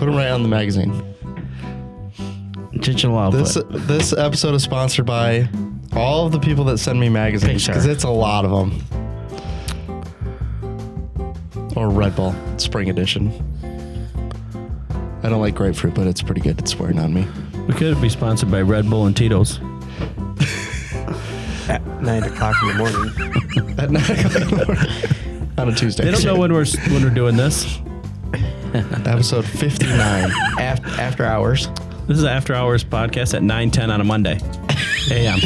Put them right on the magazine. Digital output. This episode is sponsored by all of the people that send me magazines, because it's a lot of them. Or Red Bull Spring Edition. I don't like grapefruit, but it's pretty good. It's wearing on me. We could be sponsored by Red Bull and Tito's. At 9 o'clock in the morning. At 9 o'clock in the morning. On a Tuesday. They don't know when we're doing this. Episode 59. After hours. This is After Hours podcast at 9:10 on a Monday. AM.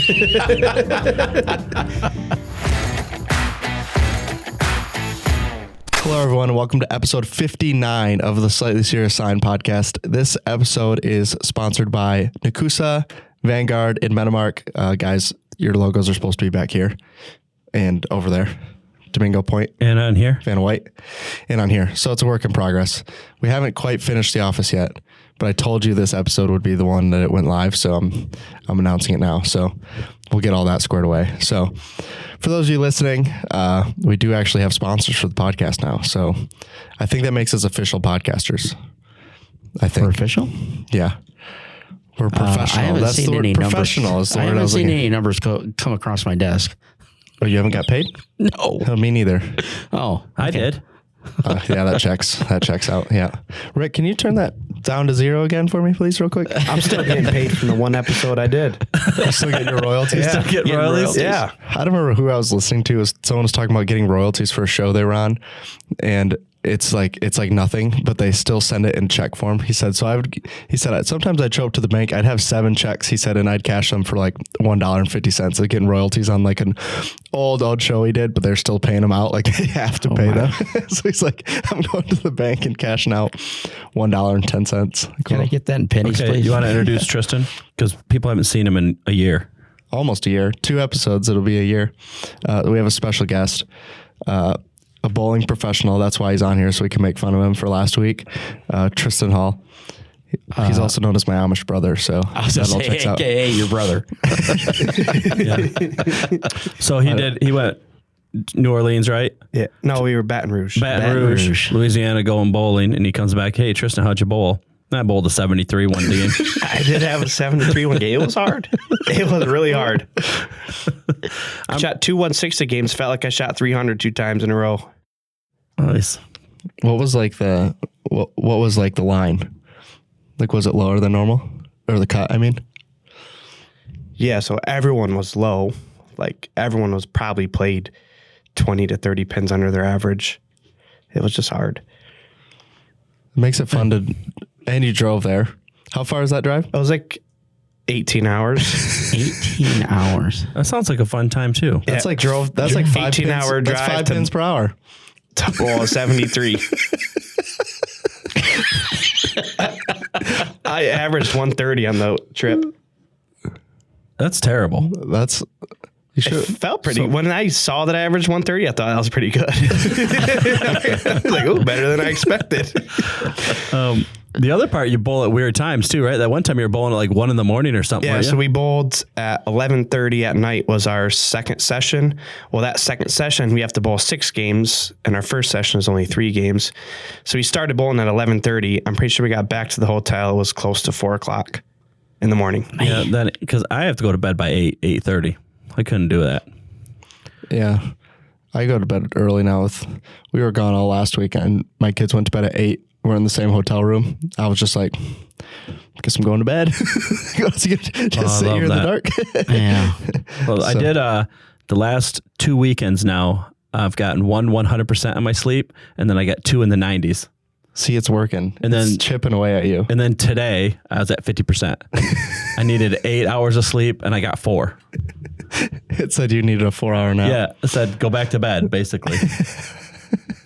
Hello, everyone, and welcome to episode 59 of the Slightly Serious Sign podcast. This episode is sponsored by Nakusa, Vanguard, and Metamark. Guys, your logos are supposed to be back here and over there. Domingo Point. And on here. Vanna White. And on here. So it's a work in progress. We haven't quite finished the office yet, but I told you this episode would be the one that it went live, so I'm announcing it now. So we'll get all that squared away. So for those of you listening, we do actually have sponsors for the podcast now. So I think that makes us official podcasters. I think. We're official? Yeah. We're professional. I haven't That's seen the word. any Professional numbers. is the I word haven't I was seen looking. any numbers come across my desk. Oh, you haven't got paid? No. Oh, me neither. Oh, I did. Yeah, that checks. That checks out. Yeah. Rick, can you turn that down to 0 again for me, please, real quick? I'm still getting paid from the one episode I did. You're still getting your royalties? Still getting royalties? Yeah. I don't remember who I was listening to. Someone was talking about getting royalties for a show they were on, and it's like nothing, but they still send it in check form. He said, sometimes I'd show up to the bank, I'd have 7 checks, he said, and I'd cash them for like $1.50. They're getting royalties on like an old show he did, but they're still paying him out. Like they have to pay them. So he's like, I'm going to the bank and cashing out $1.10. Cool. Can I get that in pennies, Okay, please? you want to introduce Tristan? Because people haven't seen him in a year. Almost a year. 2 episodes, it'll be a year. We have a special guest, a bowling professional. That's why he's on here, so we can make fun of him for last week. Tristan Hall. He's also known as my Amish brother, so I was going to say, AKA your brother. So he went New Orleans, right? Yeah. No, we were Baton Rouge. Baton Rouge, Louisiana, going bowling, and he comes back, hey, Tristan, how'd you bowl? I bowled a 73 one day. I did have a 73 one game. It was hard. It was really hard. I shot 2 160 games. Felt like I shot 300 2 times in a row. Nice. What was like the line? Like, was it lower than normal? Or the cut, I mean? Yeah, so everyone was low. Like, everyone was probably played 20 to 30 pins under their average. It was just hard. It makes it fun to... And you drove there. How far is that drive? It was like 18 hours. 18 hours. That sounds like a fun time, too. That's Yeah, like 5 18-hour pins. That's drive 5 to- pins per hour. Well, 73. I averaged 130 on the trip. That's terrible. That's... You should... Felt pretty. When I saw that I averaged 130, I thought that was pretty good. I was like, oh, better than I expected. The other part, you bowl at weird times, too, right? That one time you were bowling at like 1 a.m. or something. Yeah, weren't so you? we bowled at 11:30 at night was our second session. Well, that second session, we have to bowl 6 games, and our first session is only 3 games. So we started bowling at 11:30. I'm pretty sure we got back to the hotel. It was close to 4 o'clock in the morning. Yeah, then because I have to go to bed by 8:30. I couldn't do that. Yeah. I go to bed early now. We were gone all last week, and my kids went to bed at 8. We're in the same hotel room. I was just like, guess I'm going to bed. Just sit here in the dark. Yeah. Well, I did the last 2 weekends now. I've gotten 100% on my sleep, and then I got 2 in the 90s. See, it's working. And then it's chipping away at you. And then today I was at 50%. I needed 8 hours of sleep, and I got 4. It said you needed a 4-hour nap. Yeah, it said go back to bed, basically.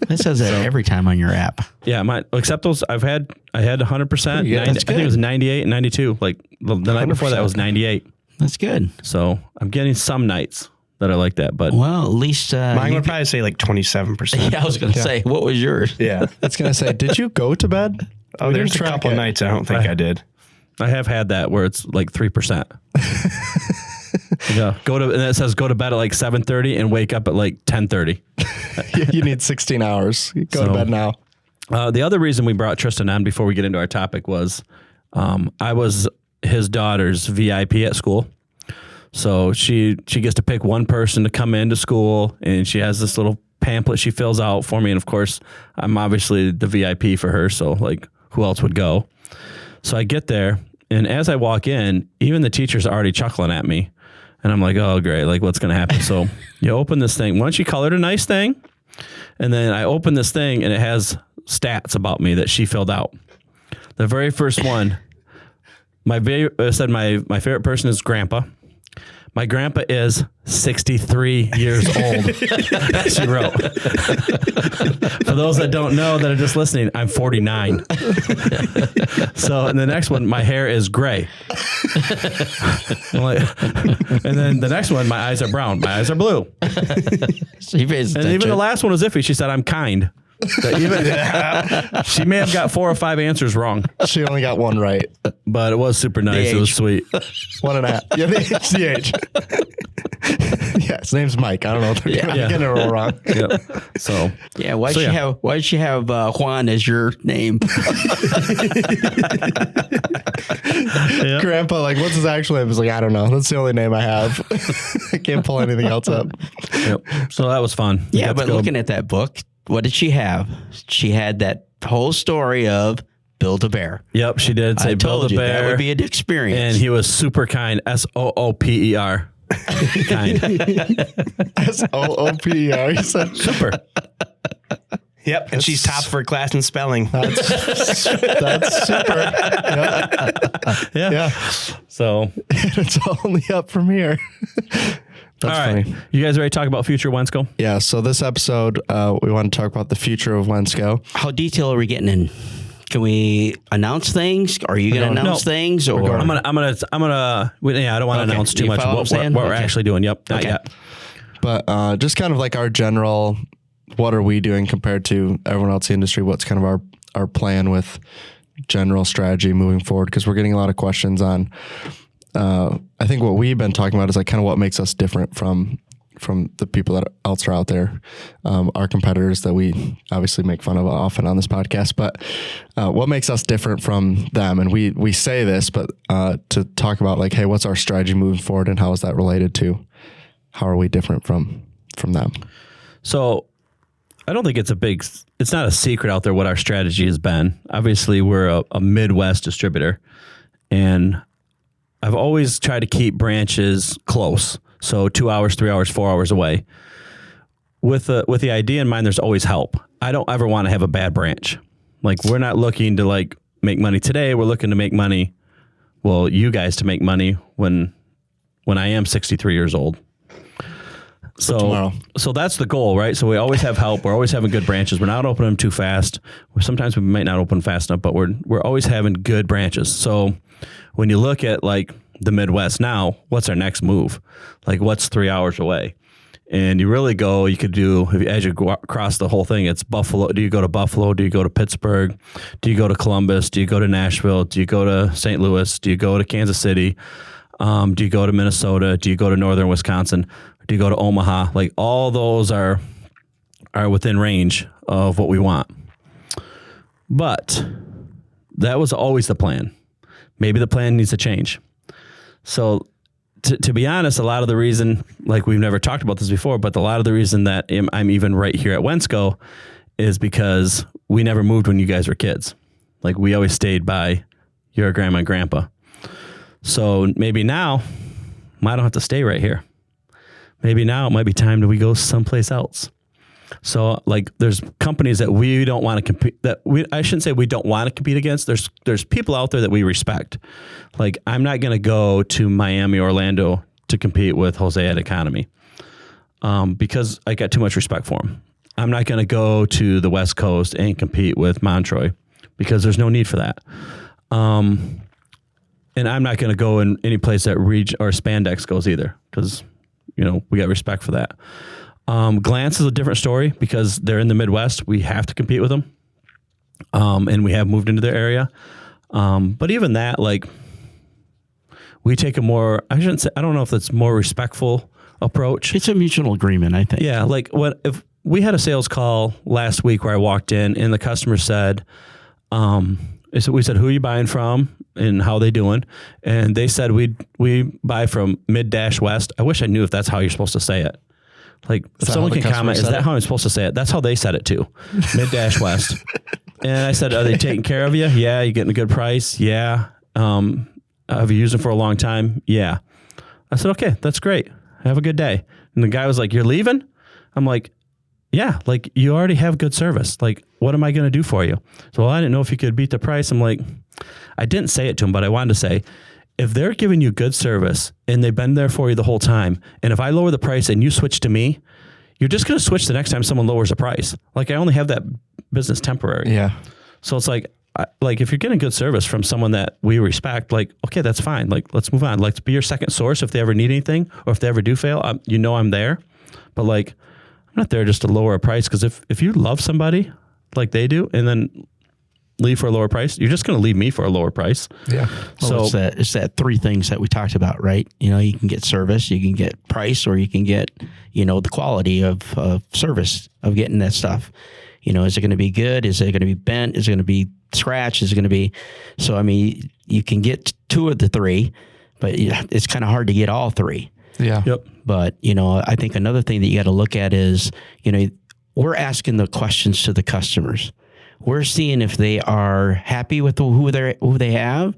It says that every time on your app. Yeah, except those I had 100%. Yeah, 90, I think it was 98 and 92. Like the night before that was 98. That's good. So I'm getting some nights that are like that, but Well, at least Mine would probably say like 27%. Yeah, I was going to say, what was yours? Yeah. It's going to say, did you go to bed? Oh, We there's didn't a track couple it. nights I don't think I did. I have had that where it's like 3%. Yeah, and it says go to bed at like 7:30 and wake up at like 10:30. You need 16 hours. Go to So- bed now. The other reason we brought Tristan on before we get into our topic was I was his daughter's VIP at school. So she gets to pick one person to come into school, and she has this little pamphlet she fills out for me. And of course, I'm obviously the VIP for her. So like, who else would go? So I get there, and as I walk in, even the teacher's already chuckling at me. And I'm like, oh, great. Like, what's going to happen? So you open this thing. Once you colored a nice thing, and then I open this thing, and it has stats about me that she filled out. The very first one, said my favorite person is Grandpa. My grandpa is 63 years old, she wrote. For those that don't know that are just listening, I'm 49. So, and the next one, my hair is gray. And then the next one, my eyes are brown. My eyes are blue. So he pays and attention. even the last one was iffy. She said, I'm kind. She may have got 4 or 5 answers wrong, She only got one right. but it was super nice. It was sweet. 1.5. Yeah, the age. Yeah, his name's Mike. I don't know if they're getting it all wrong. Yep. So Yeah, why did she have Juan as your name? Grandpa, like, what's his actual name? He's like, I don't know. That's the only name I have. I can't pull anything else up. Yep. So that was fun. Yeah, but looking at that book, what did she have? She had that whole story of Build-A-Bear. Yep, she did say I told you Build-A-Bear. that would be an experience. And he was super kind. SOOPER. Kind. SOOPER. He said Super. Yep. And she's top for class in spelling. that's super. Yeah. So, It's only up from here. That's all right. funny. You guys ready to talk about future Wensco? Yeah, so this episode, we want to talk about the future of Wensco. How detailed are we getting in? Can we announce things? Are you going to announce things? Or I don't want to announce too You much follow what what I'm saying? we're Okay. actually doing. Yep. Not Okay. yet. But just kind of like our general, what are we doing compared to everyone else in the industry? What's kind of our plan with general strategy moving forward? Because we're getting a lot of questions on, I think what we've been talking about is like kind of what makes us different from the people that else are out there, our competitors that we obviously make fun of often on this podcast, but what makes us different from them? And we say this, but to talk about like, hey, what's our strategy moving forward and how is that related to how are we different from them? So I don't think it's not a secret out there what our strategy has been. Obviously, we're a Midwest distributor, and I've always tried to keep branches close. So 2 hours, 3 hours, 4 hours away. With the idea in mind, there's always help. I don't ever want to have a bad branch. Like, we're not looking to like make money today. We're looking to make money. Well, you guys to make money when I am 63 years old. Tomorrow. So that's the goal, right? So we always have help. We're always having good branches. We're not opening them too fast. Sometimes we might not open fast enough, but we're always having good branches. So when you look at like the Midwest now, what's our next move? Like, what's 3 hours away? And you really you could do, as you go across the whole thing, it's Buffalo. Do you go to Buffalo? Do you go to Pittsburgh? Do you go to Columbus? Do you go to Nashville? Do you go to St. Louis? Do you go to Kansas City? Do you go to Minnesota? Do you go to northern Wisconsin? Do you go to Omaha? Like, all those are within range of what we want. But that was always the plan. Maybe the plan needs to change. So to be honest, a lot of the reason, like, we've never talked about this before, but a lot of the reason that I'm even right here at Wensco is because we never moved when you guys were kids. Like, we always stayed by your grandma and grandpa. So maybe now I don't have to stay right here. Maybe now it might be time that we go someplace else. So like, there's companies that we don't want to compete, I shouldn't say we don't want to compete against. There's people out there that we respect. Like, I'm not going to go to Miami, Orlando to compete with Jose at Economy because I got too much respect for him. I'm not going to go to the West Coast and compete with Montroy because there's no need for that. And I'm not going to go in any place that Reach or Spandex goes either because, we got respect for that. Glance is a different story because they're in the Midwest. We have to compete with them. And we have moved into their area. But even that, like, we take a more, I don't know if it's more respectful approach. It's a mutual agreement, I think. Yeah. Like, we had a sales call last week where I walked in and the customer said, we said, who are you buying from and how are they doing? And they said, we buy from Mid-West. I wish I knew if that's how you're supposed to say it. Like if someone can comment, is that how I'm supposed to say it? That's how they said it too. Mid-West. And I said, are they taking care of you? Yeah. You getting a good price? Yeah. Have you used them for a long time? Yeah. I said, okay, that's great. Have a good day. And the guy was like, you're leaving? I'm like, yeah, like you already have good service. Like, what am I going to do for you? So, well, I didn't know if you could beat the price. I'm like, I didn't say it to him, but I wanted to say, if they're giving you good service and they've been there for you the whole time, and if I lower the price and you switch to me, you're just going to switch the next time someone lowers the price. Like I only have that business temporary. Yeah. So it's like if you're getting good service from someone that we respect, like, okay, that's fine. Like, let's move on. Like, be your second source if they ever need anything or if they ever do fail, I'm there. But like, I'm not there just to lower a price, because if you love somebody like they do and then leave for a lower price, you're just going to leave me for a lower price. Yeah. Well, so it's that three things that we talked about, right? You can get service, you can get price, or you can get, the quality of service of getting that stuff. Is it going to be good? Is it going to be bent? Is it going to be scratched? Is it going to be, so, I mean, you can get two of the three, but it's kind of hard to get all three. Yeah. Yep. But, I think another thing that you got to look at is, we're asking the questions to the customers. We're seeing if they are happy with who they have.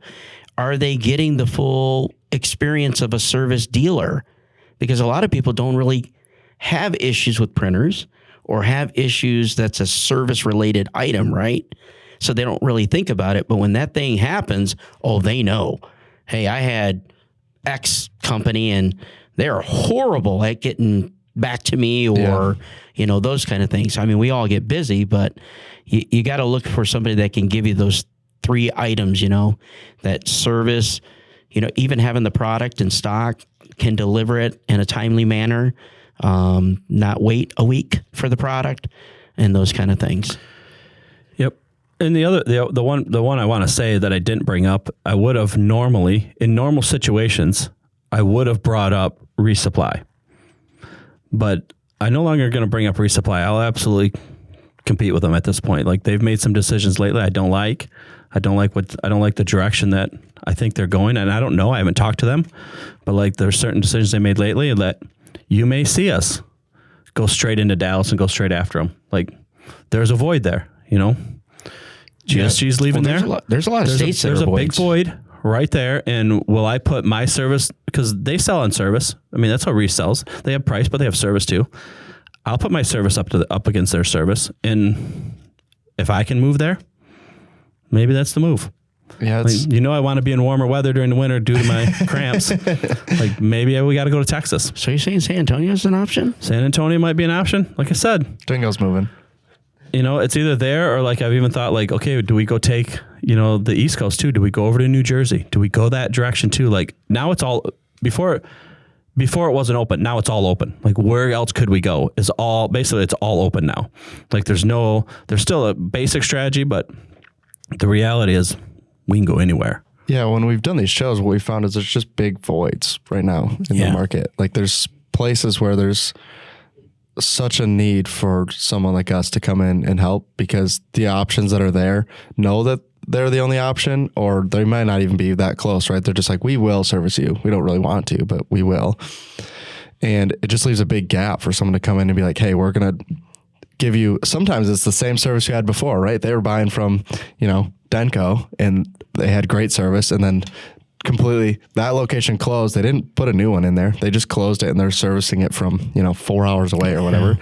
Are they getting the full experience of a service dealer? Because a lot of people don't really have issues with printers or have issues that's a service related item, right? So they don't really think about it. But when that thing happens, they know, hey, I had X company and they're horrible at getting back to me, or, those kind of things. I mean, we all get busy, but you got to look for somebody that can give you those three items, that service, even having the product in stock, can deliver it in a timely manner, not wait a week for the product, and those kind of things. Yep. And the one I want to say that I didn't bring up, I would have normally, in normal situations, I would have brought up resupply. But I no longer going to bring up resupply. I'll absolutely compete with them at this point. Like, they've made some decisions lately I don't like. I don't like the direction that I think they're going. And I don't know. I haven't talked to them. But like, there's certain decisions they made lately that you may see us go straight into Dallas and go straight after them. Like, there's a void there, GSG's leaving there. There's a lot of states that are There's a voids. big void right there. And will I put my service, because they sell on service. I mean, that's how resells. They have price, but they have service too. I'll put my service up against their service. And if I can move there, maybe that's the move. Yeah. I want to be in warmer weather during the winter due to my cramps. Like, maybe we got to go to Texas. So you're saying San Antonio is an option? San Antonio might be an option. Like I said, Dingo's moving. It's either there, or like, I've even thought, like, okay, do we go take, the East Coast too? Do we go over to New Jersey? Do we go that direction too? Like, now it's all, before it wasn't open. Now it's all open. Like, where else could we go? It's all open now. Like, there's still a basic strategy, but the reality is we can go anywhere. Yeah. When we've done these shows, what we found is there's just big voids right now in the market. Like, there's places where there's such a need for someone like us to come in and help, because the options that are there know that they're the only option, or they might not even be that close, right? They're just like, we will service you. We don't really want to, but we will. And it just leaves a big gap for someone to come in and be like, hey, we're going to give you, sometimes it's the same service you had before, right? They were buying from, Denko, and they had great service, and then completely that location closed. They didn't put a new one in there. They just closed it, and they're servicing it from, 4 hours away or whatever.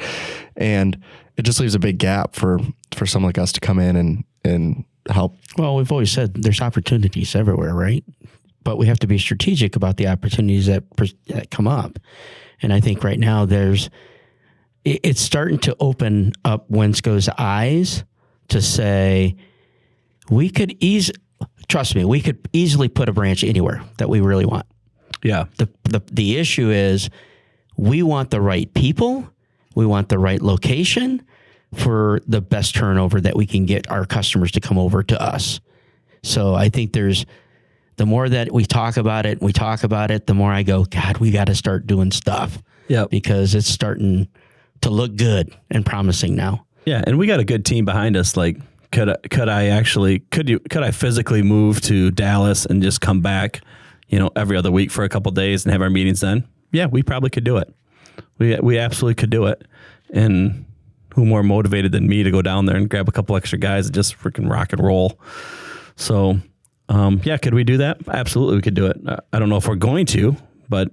And it just leaves a big gap for someone like us to come in and help. Well, we've always said there's opportunities everywhere, right? But we have to be strategic about the opportunities that come up. And I think right now it's starting to open up Wensco's eyes to say, we could easily put a branch anywhere that we really want. Yeah. The issue is, we want the right people. We want the right location for the best turnover that we can get our customers to come over to us. So I think the more that we talk about it, the more I go, God, we got to start doing stuff. Yeah. Because it's starting to look good and promising now. Yeah, and we got a good team behind us. Like, could I physically move to Dallas and just come back, every other week for a couple of days and have our meetings then? Yeah, we probably could do it. We absolutely could do it. And who more motivated than me to go down there and grab a couple extra guys and just freaking rock and roll? So, could we do that? Absolutely, we could do it. I don't know if we're going to, but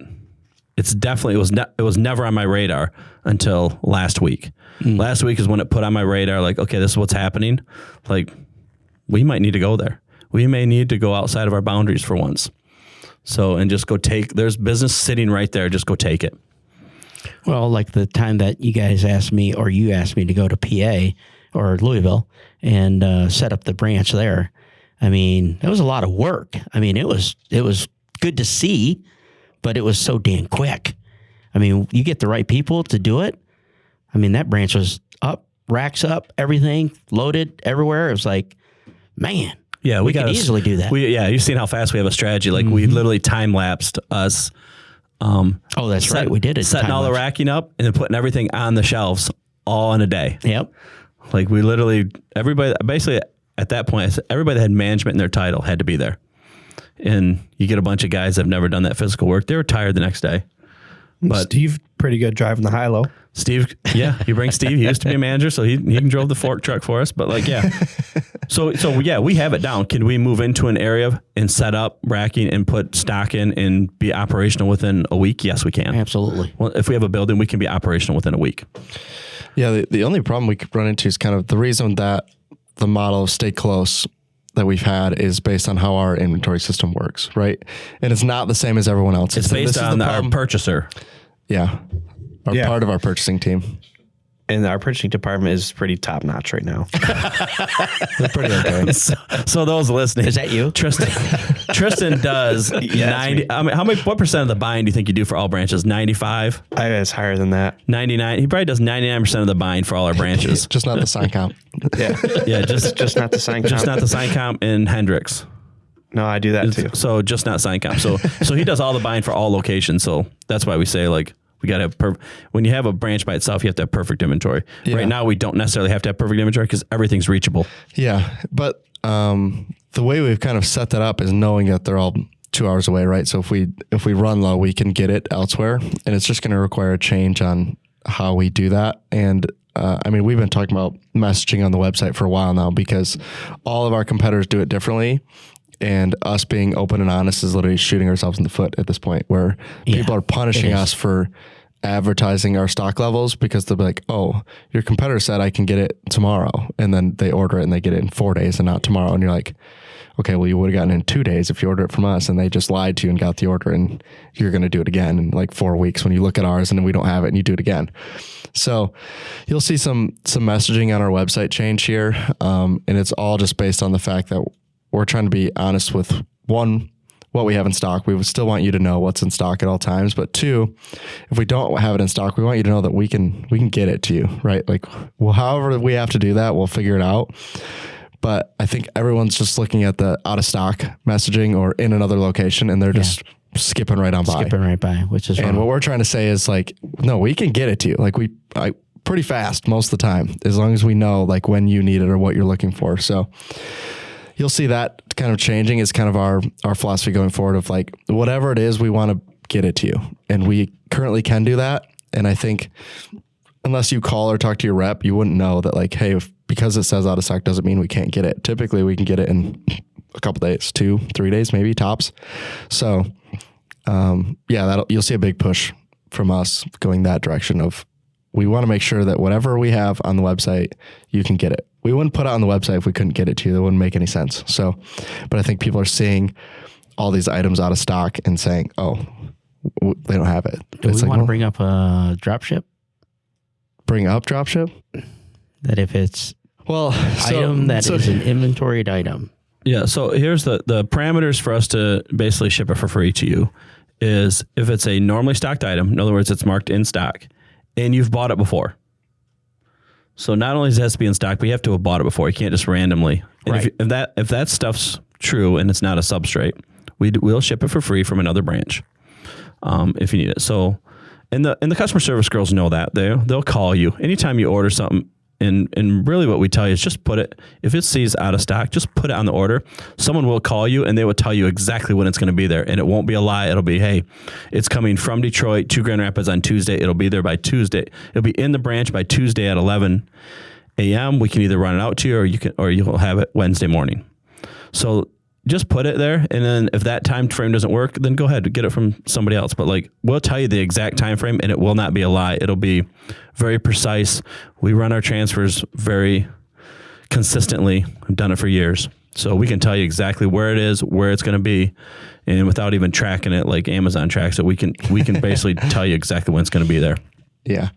it's definitely, it was never on my radar until last week. Last week is when it put on my radar, like, okay, this is what's happening. Like, we might need to go there. We may need to go outside of our boundaries for once. So, and just go there's business sitting right there. Just go take it. Well, like the time that you guys asked me, or you asked me to go to PA or Louisville and set up the branch there. I mean, that was a lot of work. I mean, it was good to see, but it was so damn quick. I mean, you get the right people to do it. I mean, that branch was up, racks up, everything loaded everywhere. It was like, man, yeah, we could easily do that. You've seen how fast we have a strategy. Like we literally time lapsed us. That's right. We did it. Setting all the racking up and then putting everything on the shelves all in a day. Yep. Like we literally, everybody, basically at that point, everybody that had management in their title had to be there. And you get a bunch of guys that have never done that physical work. They were tired the next day. But Steve, pretty good driving the high-low. Steve, yeah, you bring Steve. He used to be a manager, so he drove the fork truck for us. But like, yeah. So yeah, we have it down. Can we move into an area and set up racking and put stock in and be operational within a week? Yes, we can. Absolutely. Well, if we have a building, we can be operational within a week. Yeah, the only problem we could run into is kind of the reason that the model of stay close that we've had is based on how our inventory system works, right? And it's not the same as everyone else. It's based on our purchaser. Yeah. Part of our purchasing team. And our purchasing department is pretty top notch right now. They're pretty okay. So those listening, is that you, Tristan does 90. I mean, what percent of the buying do you think you do for all branches? 95. It's higher than that. 99. He probably does 99% of the buying for all our branches. Just not the sign comp. Yeah, just not the sign comp. Just not the sign comp in Hendricks. No, I do that too. So just not sign comp. So he does all the buying for all locations. So that's why we say like. We got to have when you have a branch by itself, you have to have perfect inventory. Yeah. Right now, we don't necessarily have to have perfect inventory because everything's reachable. Yeah, but the way we've kind of set that up is knowing that they're all 2 hours away, right? So if we run low, we can get it elsewhere, and it's just going to require a change on how we do that. And I mean, we've been talking about messaging on the website for a while now because all of our competitors do it differently. And us being open and honest is literally shooting ourselves in the foot at this point where people are punishing us for advertising our stock levels because they'll be like, oh, your competitor said I can get it tomorrow. And then they order it and they get it in 4 days and not tomorrow. And you're like, okay, well, you would have gotten it in 2 days if you order it from us. And they just lied to you and got the order and you're going to do it again in like 4 weeks when you look at ours and then we don't have it and you do it again. So you'll see some messaging on our website change here. And it's all just based on the fact that we're trying to be honest with one, what we have in stock. We would still want you to know what's in stock at all times. But two, if we don't have it in stock, we want you to know that we can get it to you, right? Like, well, however we have to do that, we'll figure it out. But I think everyone's just looking at the out of stock messaging or in another location, and they're just skipping right on by. Skipping right by, which is wrong. And what we're trying to say is like, no, we can get it to you. Like pretty fast most of the time, as long as we know like when you need it or what you're looking for. So you'll see that kind of changing is kind of our philosophy going forward of like, whatever it is, we want to get it to you. And we currently can do that. And I think unless you call or talk to your rep, you wouldn't know that like, hey, because it says out of stock doesn't mean we can't get it. Typically we can get it in a couple days, 2-3 days, maybe tops. So you'll see a big push from us going that direction of, we want to make sure that whatever we have on the website, you can get it. We wouldn't put it on the website if we couldn't get it to you. That wouldn't make any sense. So, but I think people are seeing all these items out of stock and saying, oh, they don't have it. Do we want to bring up a dropship? Bring up dropship? That if it's item that is an inventoried item. Yeah. So here's the parameters for us to basically ship it for free to you is if it's a normally stocked item, in other words, it's marked in stock, and you've bought it before. So not only does it have to be in stock, but you have to have bought it before. You can't just randomly. And right. if that stuff's true and it's not a substrate, we'll ship it for free from another branch if you need it. So, And the customer service girls know that. They'll call you anytime you order something. And really what we tell you is just put it, if it sees out of stock, just put it on the order. Someone will call you and they will tell you exactly when it's going to be there. And it won't be a lie. It'll be, hey, it's coming from Detroit to Grand Rapids on Tuesday. It'll be there by Tuesday. It'll be in the branch by Tuesday at 11 a.m. We can either run it out to you or you'll have it Wednesday morning. So just put it there. And then if that time frame doesn't work, then go ahead and get it from somebody else. But like, we'll tell you the exact time frame and it will not be a lie. It'll be very precise. We run our transfers very consistently. We've done it for years. So we can tell you exactly where it is, where it's going to be. And without even tracking it, like Amazon tracks it, we can basically tell you exactly when it's going to be there. Yeah.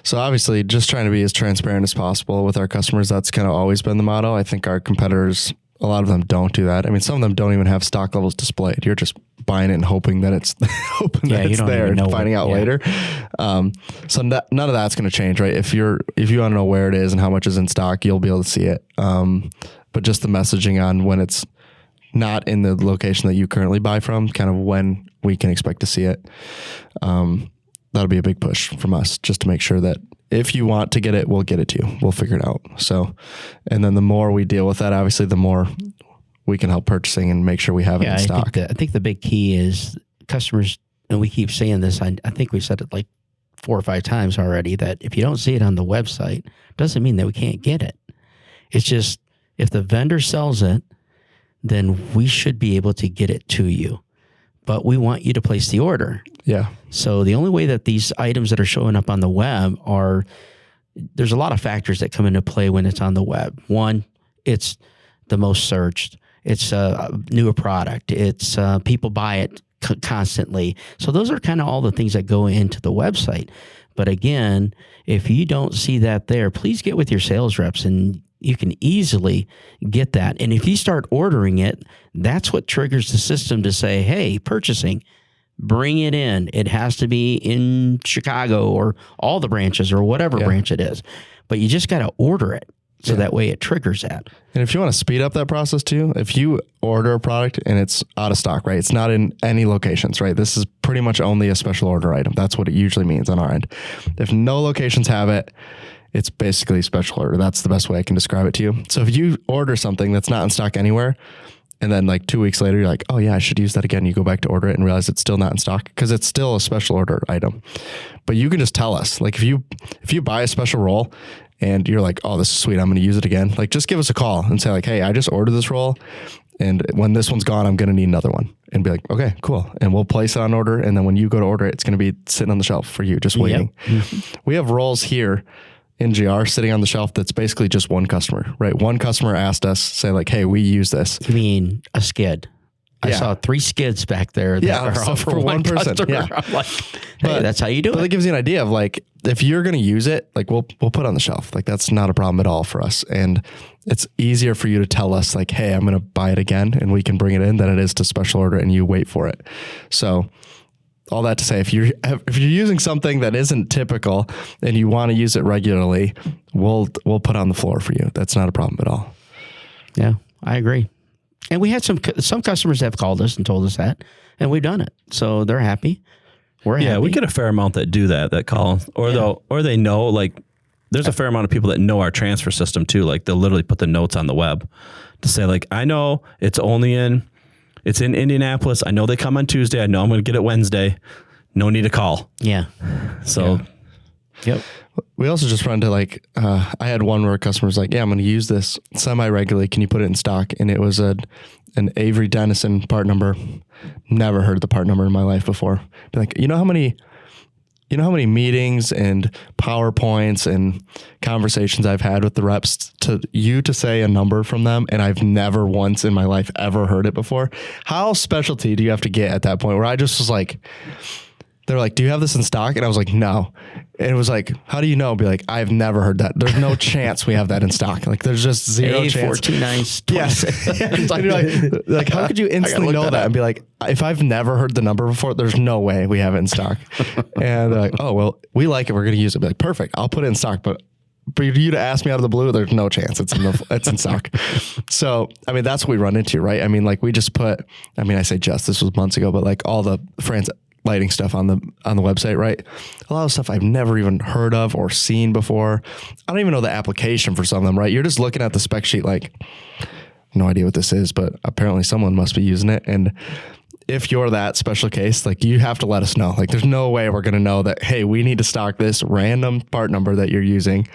So obviously just trying to be as transparent as possible with our customers. That's kind of always been the motto. I think our competitors, a lot of them don't do that. I mean, some of them don't even have stock levels displayed. You're just buying it and hoping that it's there and finding out later. So none of that's going to change, right? If you want to know where it is and how much is in stock, you'll be able to see it. But just the messaging on when it's not in the location that you currently buy from, kind of when we can expect to see it. That'll be a big push from us just to make sure that if you want to get it, we'll get it to you. We'll figure it out. So, and then the more we deal with that, obviously, the more we can help purchasing and make sure we have it in stock. I think the big key is customers, and we keep saying this, I think we said it like 4 or 5 times already, that if you don't see it on the website, doesn't mean that we can't get it. It's just, if the vendor sells it, then we should be able to get it to you. But we want you to place the order. Yeah. So the only way that these items that are showing up on the web there's a lot of factors that come into play when it's on the web. One, it's the most searched. It's a newer product. It's people buy it constantly. So those are kind of all the things that go into the website. But again, if you don't see that there, please get with your sales reps and you can easily get that. And if you start ordering it, that's what triggers the system to say, hey, purchasing, bring it in. It has to be in Chicago or all the branches or whatever branch it is. But you just got to order it. So that way it triggers that. And if you want to speed up that process too, if you order a product and it's out of stock, right? It's not in any locations, right? This is pretty much only a special order item. That's what it usually means on our end. If no locations have it, it's basically special order. That's the best way I can describe it to you. So if you order something that's not in stock anywhere, and then like 2 weeks later, you're like, oh yeah, I should use that again. You go back to order it and realize it's still not in stock because it's still a special order item. But you can just tell us, like if you buy a special roll and you're like, oh, this is sweet, I'm going to use it again. Like just give us a call and say like, hey, I just ordered this roll. And when this one's gone, I'm going to need another one. And be like, okay, cool. And we'll place it on order. And then when you go to order it, it's going to be sitting on the shelf for you, just waiting. Yep. We have rolls here in GR sitting on the shelf that's basically just one customer, right? One customer asked us, say like, hey, we use this. You mean a skid? I saw 3 skids back there that are all for one person. Yeah. I'm like, hey, that's how you do it. But it gives you an idea of like, if you're going to use it, like we'll put it on the shelf. Like that's not a problem at all for us. And it's easier for you to tell us like, hey, I'm going to buy it again and we can bring it in than it is to special order and you wait for it. So all that to say, if you're using something that isn't typical and you want to use it regularly, we'll put it on the floor for you. That's not a problem at all. Yeah, I agree. And we had some customers have called us and told us that, and we've done it. So they're happy. We're happy. Yeah, we get a fair amount that do that call, or they know, like there's a fair amount of people that know our transfer system too. Like they'll literally put the notes on the web to say like, I know it's in Indianapolis. I know they come on Tuesday. I know I'm going to get it Wednesday. No need to call. Yeah. So, Yep. We also just run to like, I had one where a customer was like, yeah, I'm going to use this semi-regularly. Can you put it in stock? And it was an Avery Dennison part number. Never heard the part number in my life before. Be like, you know how many meetings and PowerPoints and conversations I've had with the reps to say a number from them, and I've never once in my life ever heard it before. How specialty do you have to get at that point where I just was like, they're like, do you have this in stock? And I was like, no. And it was like, how do you know? Be like, I've never heard that. There's no chance we have that in stock. Like there's just zero chance. A14 Yeah. like how could you instantly know that and be like, if I've never heard the number before, there's no way we have it in stock. And they're like, oh, well, we like it. We're going to use it. Be like, perfect. I'll put it in stock. But for you to ask me out of the blue, there's no chance it's in stock. So, I mean, that's what we run into, right? I mean, like we just put, I mean, I say just, this was months ago, but like all the lighting stuff on the website, right? A lot of stuff I've never even heard of or seen before. I don't even know the application for some of them, right? You're just looking at the spec sheet like, no idea what this is, but apparently someone must be using it. And if you're that special case, like you have to let us know. Like there's no way we're going to know that, hey, we need to stock this random part number that you're using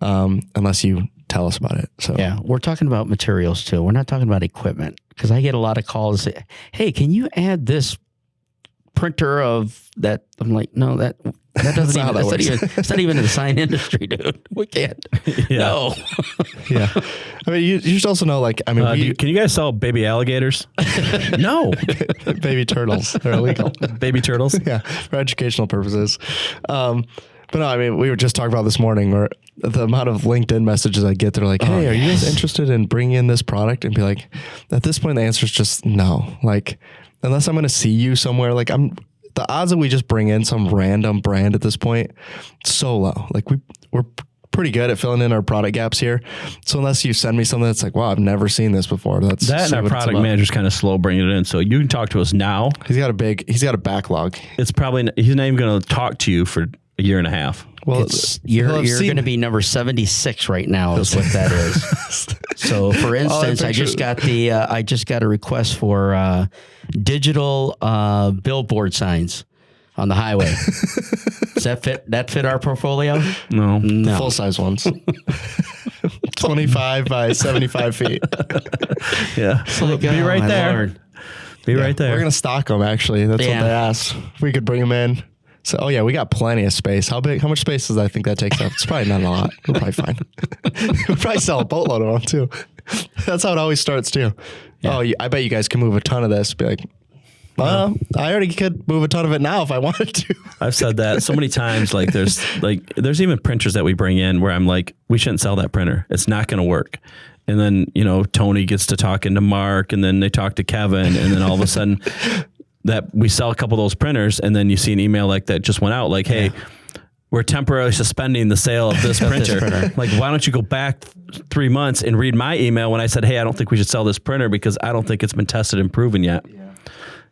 unless you tell us about it. So yeah, we're talking about materials too. We're not talking about equipment, because I get a lot of calls. Hey, can you add this printer of that? I'm like, no, that doesn't even, it's not even in the sign industry, dude. We can't. Yeah. No. yeah. I mean, you should also know, like, I mean, can you guys sell baby alligators? No. Baby turtles. They're illegal. Baby turtles? Yeah. For educational purposes. But no, I mean, we were just talking about this morning where the amount of LinkedIn messages I get, they're like, hey, are you guys interested in bringing in this product? And be like, at this point, the answer is just no. Like, unless I'm going to see you somewhere, like the odds that we just bring in some random brand at this point, so low. Like we're pretty good at filling in our product gaps here. So unless you send me something that's like, wow, I've never seen this before. That's that, and our product manager's kind of slow bringing it in. So you can talk to us now. He's got a backlog. It's probably, he's not even going to talk to you for a year and a half. Well, you're going to be number 76 right now is what that is. So for instance, I just got a request for digital billboard signs on the highway. Does that fit our portfolio? No. Full size ones. 25 by 75 feet. Yeah. Like, be right there. Lord. Be right there. We're going to stock them, actually. That's what they asked. We could bring them in. So, oh yeah, we got plenty of space. How much space does I think that takes up? It's probably not a lot. We're probably fine. We'll probably sell a boatload of them too. That's how it always starts too. Yeah. Oh, I bet you guys can move a ton of this. Be like, well, I already could move a ton of it now if I wanted to. I've said that so many times. Like there's even printers that we bring in where I'm like, we shouldn't sell that printer. It's not going to work. And then, Tony gets to talking to Mark, and then they talk to Kevin, and then all of a sudden that we sell a couple of those printers, and then you see an email like that just went out like, hey, we're temporarily suspending the sale of this printer. Like, why don't you go back 3 months and read my email when I said, hey, I don't think we should sell this printer because I don't think it's been tested and proven yet. Yeah.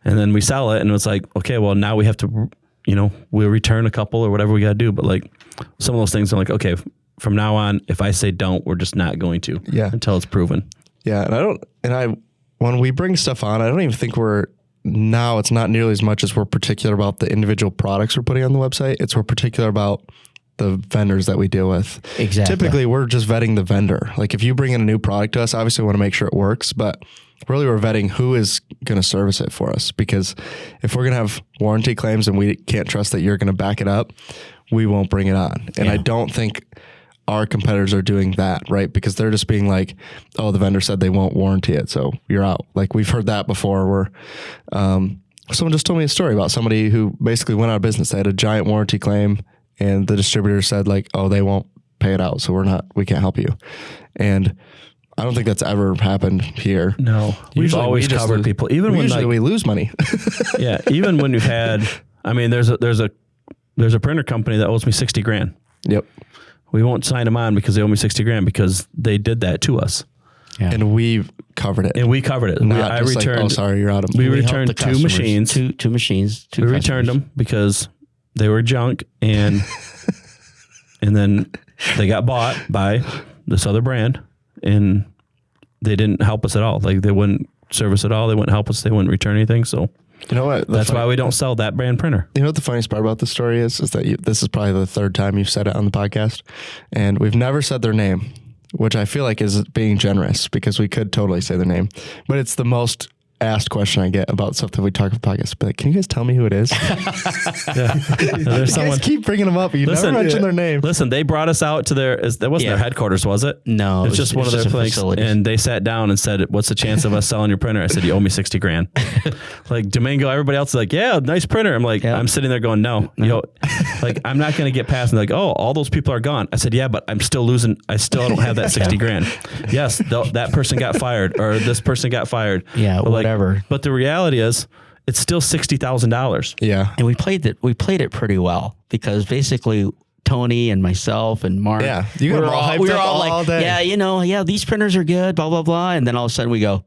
And then we sell it, and it's like, okay, well, now we have to, we'll return a couple or whatever we got to do. But like some of those things are like, okay, from now on, if I say don't, we're just not going to until it's proven. Yeah. And when we bring stuff on, I don't even think it's not nearly as much as we're particular about the individual products we're putting on the website. It's we're particular about the vendors that we deal with. Exactly. Typically, we're just vetting the vendor. Like if you bring in a new product to us, obviously we want to make sure it works, but really we're vetting who is going to service it for us. Because if we're going to have warranty claims and we can't trust that you're going to back it up, we won't bring it on. And I don't think our competitors are doing that, right? Because they're just being like, oh, the vendor said they won't warranty it, so you're out. Like we've heard that before where someone just told me a story about somebody who basically went out of business. They had a giant warranty claim and the distributor said like, oh, they won't pay it out, so we can't help you. And I don't think that's ever happened here. No, we've always covered people. Even when we lose money. Yeah, even when we've had, I mean, there's a printer company that owes me $60,000. Yep. We won't sign them on because they owe me $60,000 because they did that to us. Yeah. And we covered it. I returned. Like, oh, sorry, you're out of. We returned two machines. Two machines. We returned them because they were junk, and then they got bought by this other brand, and they didn't help us at all. Like they wouldn't service at all. They wouldn't help us. They wouldn't return anything. So. You know what? That's why we don't sell that brand printer. You know what the funniest part about this story is that this is probably the third time you've said it on the podcast, and we've never said their name, which I feel like is being generous because we could totally say their name, but it's the most asked question I get about stuff that we talk about podcasts. But like, can you guys tell me who it is? There's someone. Guys keep bringing them up. You never mention their name. Listen, they brought us out to that wasn't their headquarters, was it? No, it's just one of their facilities. And they sat down and said, "What's the chance of us selling your printer?" I said, "You owe me $60,000." Like Domingo, everybody else is like, "Yeah, nice printer." I'm like, I'm sitting there going, "No, like I'm not going to get past." And like, "Oh, all those people are gone." I said, "Yeah, but I'm still losing. I still don't have that $60,000." Yes, that person got fired or this person got fired. Yeah, but whatever. But the reality is, it's still $60,000. Yeah, and we played it pretty well because basically Tony and myself and Mark, we were all like, day. These printers are good, blah blah blah, and then all of a sudden we go,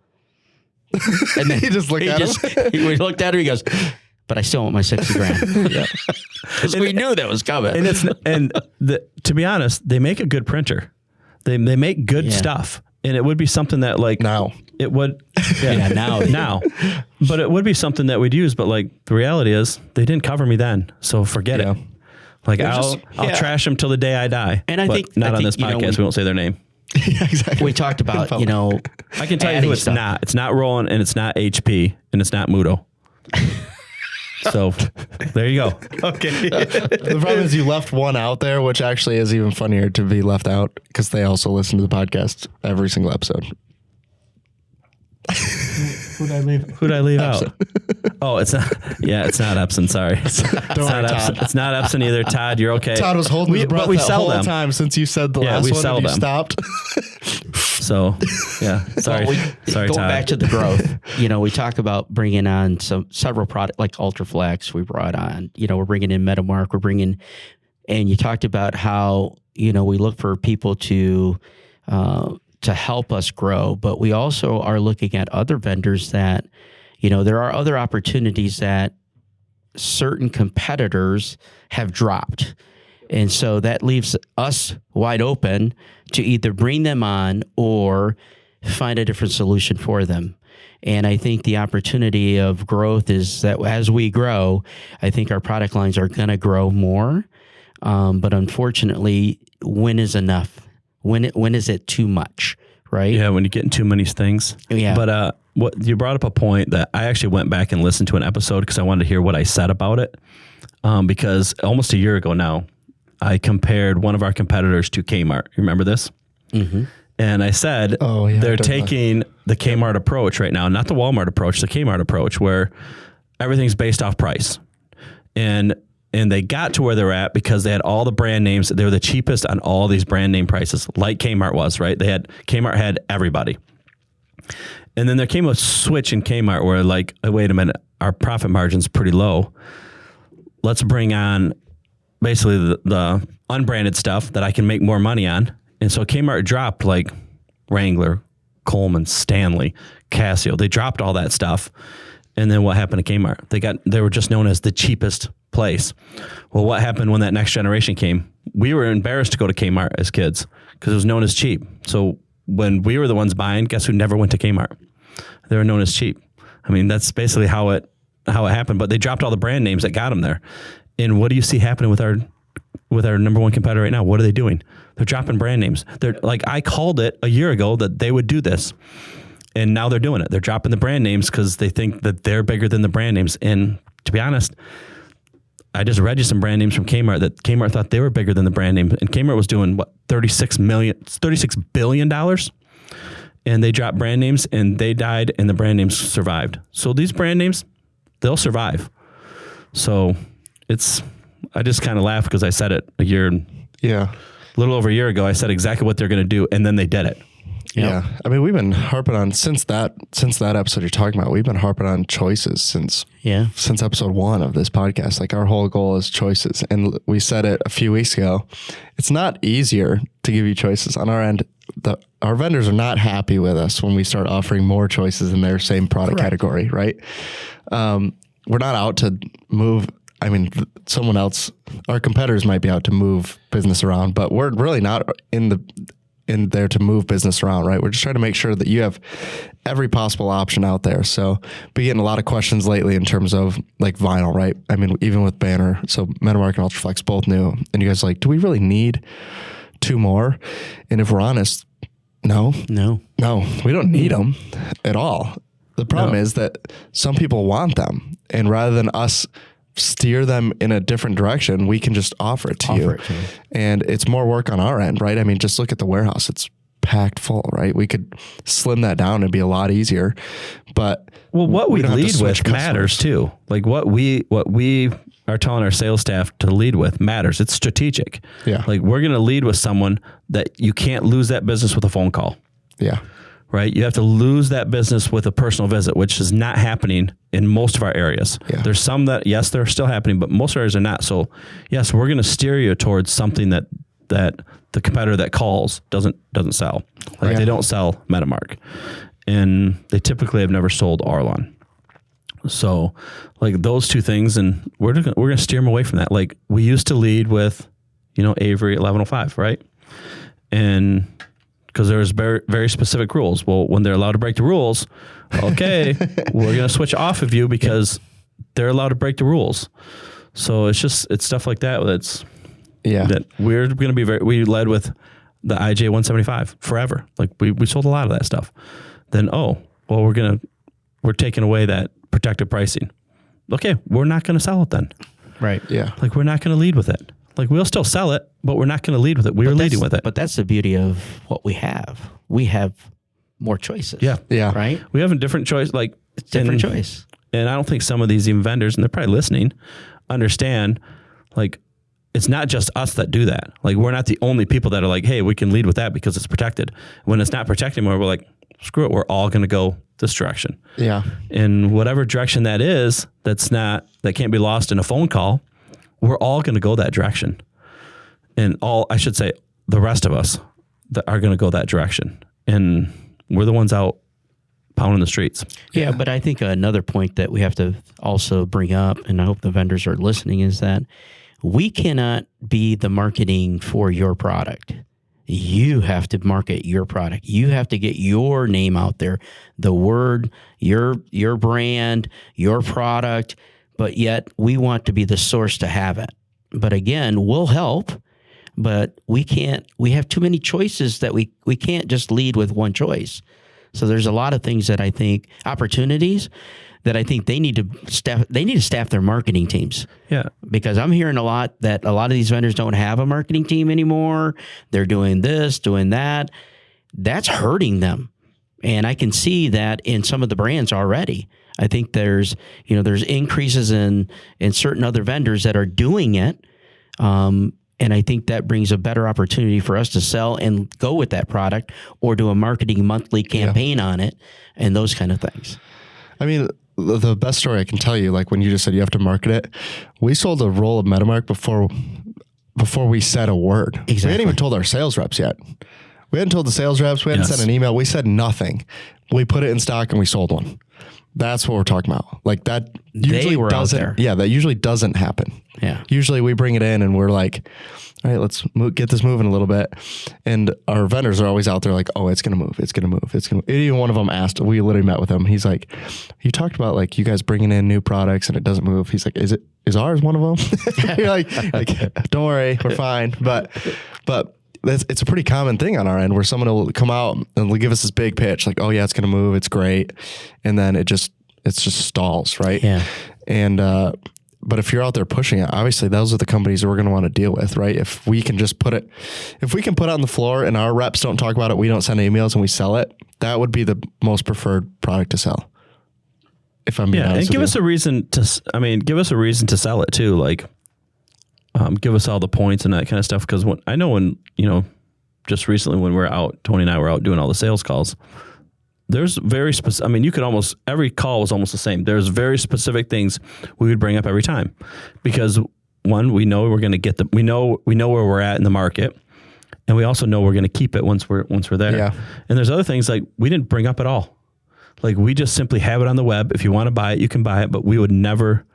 and then he just looked at him. We looked at him. He goes, but but I still want my 60 grand. Because we knew that was coming. To be honest, they make a good printer. They make good stuff. And it would be something that like now it would, now, but it would be something that we'd use. But like the reality is they didn't cover me then. So forget it. Like I'll trash them till the day I die. And I think not on this podcast. We won't say their name. Yeah, exactly. We talked about, I can tell you who it's not. It's not Roland, and it's not HP, and it's not Mudo. So there you go. Okay. The problem is you left one out there, which actually is even funnier to be left out because they also listen to the podcast every single episode. Who'd I leave out? Oh, it's not. Yeah, it's not Epson. Sorry, it's not Epson either. Todd, you're okay. Todd was holding his breath that whole time since you said the last one and you stopped. So, yeah. Sorry, sorry, going Todd. back to the growth. We talk about bringing on several products like Ultraflex. We brought on. We're bringing in Metamark. And you talked about how we look for people to help us grow, but we also are looking at other vendors that, there are other opportunities that certain competitors have dropped. And so that leaves us wide open to either bring them on or find a different solution for them. And I think the opportunity of growth is that as we grow, I think our product lines are going to grow more. But unfortunately, when is enough? When is it too much? Right? Yeah, when you're getting too many things. Yeah. But what you brought up a point that I actually went back and listened to an episode because I wanted to hear what I said about it. Because almost a year ago now, I compared one of our competitors to Kmart. You remember this? Mm-hmm. And I said they're taking the Kmart approach right now, not the Walmart approach, the Kmart approach, where everything's based off price. And they got to where they're at because they had all the brand names. They were the cheapest on all these brand name prices, like Kmart was, right? Kmart had everybody. And then there came a switch in Kmart where like, wait a minute, our profit margin's pretty low. Let's bring on basically the unbranded stuff that I can make more money on. And so Kmart dropped like Wrangler, Coleman, Stanley, Casio. They dropped all that stuff. And then what happened to Kmart? They were just known as the cheapest place. Well, what happened when that next generation came? We were embarrassed to go to Kmart as kids because it was known as cheap. So when we were the ones buying, guess who never went to Kmart? They were known as cheap. I mean, that's basically how it happened. But they dropped all the brand names that got them there. And what do you see happening with our number one competitor right now? What are they doing? They're dropping brand names. They're like, I called it a year ago that they would do this. And now they're doing it. They're dropping the brand names because they think that they're bigger than the brand names. And to be honest, I just read you some brand names from Kmart that Kmart thought they were bigger than the brand name. And Kmart was doing what, $36 billion. And they dropped brand names and they died and the brand names survived. So these brand names, they'll survive. So I just kind of laughed because I said it a little over a year ago. I said exactly what they're going to do. And then they did it. Yep. Yeah. I mean, we've been harping on since that episode you're talking about, we've been harping on choices since episode 1 of this podcast. Like our whole goal is choices. And we said it a few weeks ago. It's not easier to give you choices on our end. Our vendors are not happy with us when we start offering more choices in their same product category, right? We're not out to move. I mean, someone else, our competitors might be out to move business around, but we're really not in there to move business around, right? We're just trying to make sure that you have every possible option out there. So been getting a lot of questions lately in terms of like vinyl, right? I mean, even with Banner, so Metamark and Ultraflex both new. And you guys are like, do we really need 2 more? And if we're honest, no, we don't need them at all. The problem is that some people want them. And rather than us steer them in a different direction, we can just offer it to you. And it's more work on our end, right? I mean, just look at the warehouse. It's packed full, right? We could slim that down and be a lot easier. But what we lead with matters too. Like what we are telling our sales staff to lead with matters. It's strategic. Yeah. Like we're going to lead with someone that you can't lose that business with a phone call. Yeah. Right? You have to lose that business with a personal visit, which is not happening in most of our areas. Yeah. There's some that, yes, they're still happening, but most areas are not. So yes, we're going to steer you towards something that the competitor that calls doesn't sell. Like they don't sell Metamark, and they typically have never sold Arlon. So like those two things, and we're going to steer them away from that. Like we used to lead with, Avery 1105, right? And because there's very, very specific rules. Well, when they're allowed to break the rules, okay, we're going to switch off of you because they're allowed to break the rules. So it's stuff like that. That we're going to be we led with the IJ 175 forever. Like we sold a lot of that stuff. Then, we're taking away that protected pricing. Okay, we're not going to sell it then. Right. Yeah. Like we're not going to lead with it. Like we'll still sell it, but we're not going to lead with it. We're leading with it. But that's the beauty of what we have. We have more choices. Yeah. Yeah. Right? We have a different choice. Like It's different choice. And I don't think some of these even vendors, and they're probably listening, understand like it's not just us that do that. Like we're not the only people that are like, hey, we can lead with that because it's protected. When it's not protected anymore, we're like, screw it. We're all going to go this direction. Yeah. In whatever direction that is, that can't be lost in a phone call. We're all going to go that direction. And the rest of us that are going to go that direction. And we're the ones out pounding the streets. Yeah, but I think another point that we have to also bring up, and I hope the vendors are listening, is that we cannot be the marketing for your product. You have to market your product. You have to get your name out there, the word, your brand, your product, but yet we want to be the source to have it. But again, we'll help, but we have too many choices that we can't just lead with one choice. So there's a lot of things that I think, opportunities that I think they need to staff their marketing teams. Yeah. Because I'm hearing a lot that a lot of these vendors don't have a marketing team anymore. They're doing this, doing that. That's hurting them. And I can see that in some of the brands already. I think there's increases in certain other vendors that are doing it. And I think that brings a better opportunity for us to sell and go with that product or do a marketing monthly campaign on it and those kind of things. I mean, the best story I can tell you, like when you just said you have to market it, we sold a roll of Metamark before we said a word. Exactly. We hadn't even told our sales reps yet. We hadn't told the sales reps. We hadn't sent an email. We said nothing. We put it in stock and we sold one. That's what we're talking about. Like that usually doesn't. Yeah, that usually doesn't happen. Yeah. Usually we bring it in and we're like, all right, let's get this moving a little bit. And our vendors are always out there like, oh, it's going to move. It's going to move. It's going to. Even one of them asked, we literally met with him. He's like, you talked about like you guys bringing in new products and it doesn't move. He's like, is ours one of them? You're like, don't worry, we're fine. But it's a pretty common thing on our end where someone will come out and will give us this big pitch like, oh yeah, it's going to move. It's great. And then it just stalls. Right. Yeah. And, but if you're out there pushing it, obviously those are the companies that we're going to want to deal with, right? If we can put it on the floor and our reps don't talk about it, we don't send emails and we sell it, that would be the most preferred product to sell. If I'm being honest and give us a reason to sell it too. Like, give us all the points and that kind of stuff. Because I know when, just recently when Tony and I were out doing all the sales calls, there's very specific, you could every call was almost the same. There's very specific things we would bring up every time because one, we know we're going to we know where we're at in the market. And we also know we're going to keep it once we're there. Yeah. And there's other things like we didn't bring up at all. Like we just simply have it on the web. If you want to buy it, you can buy it, but we would never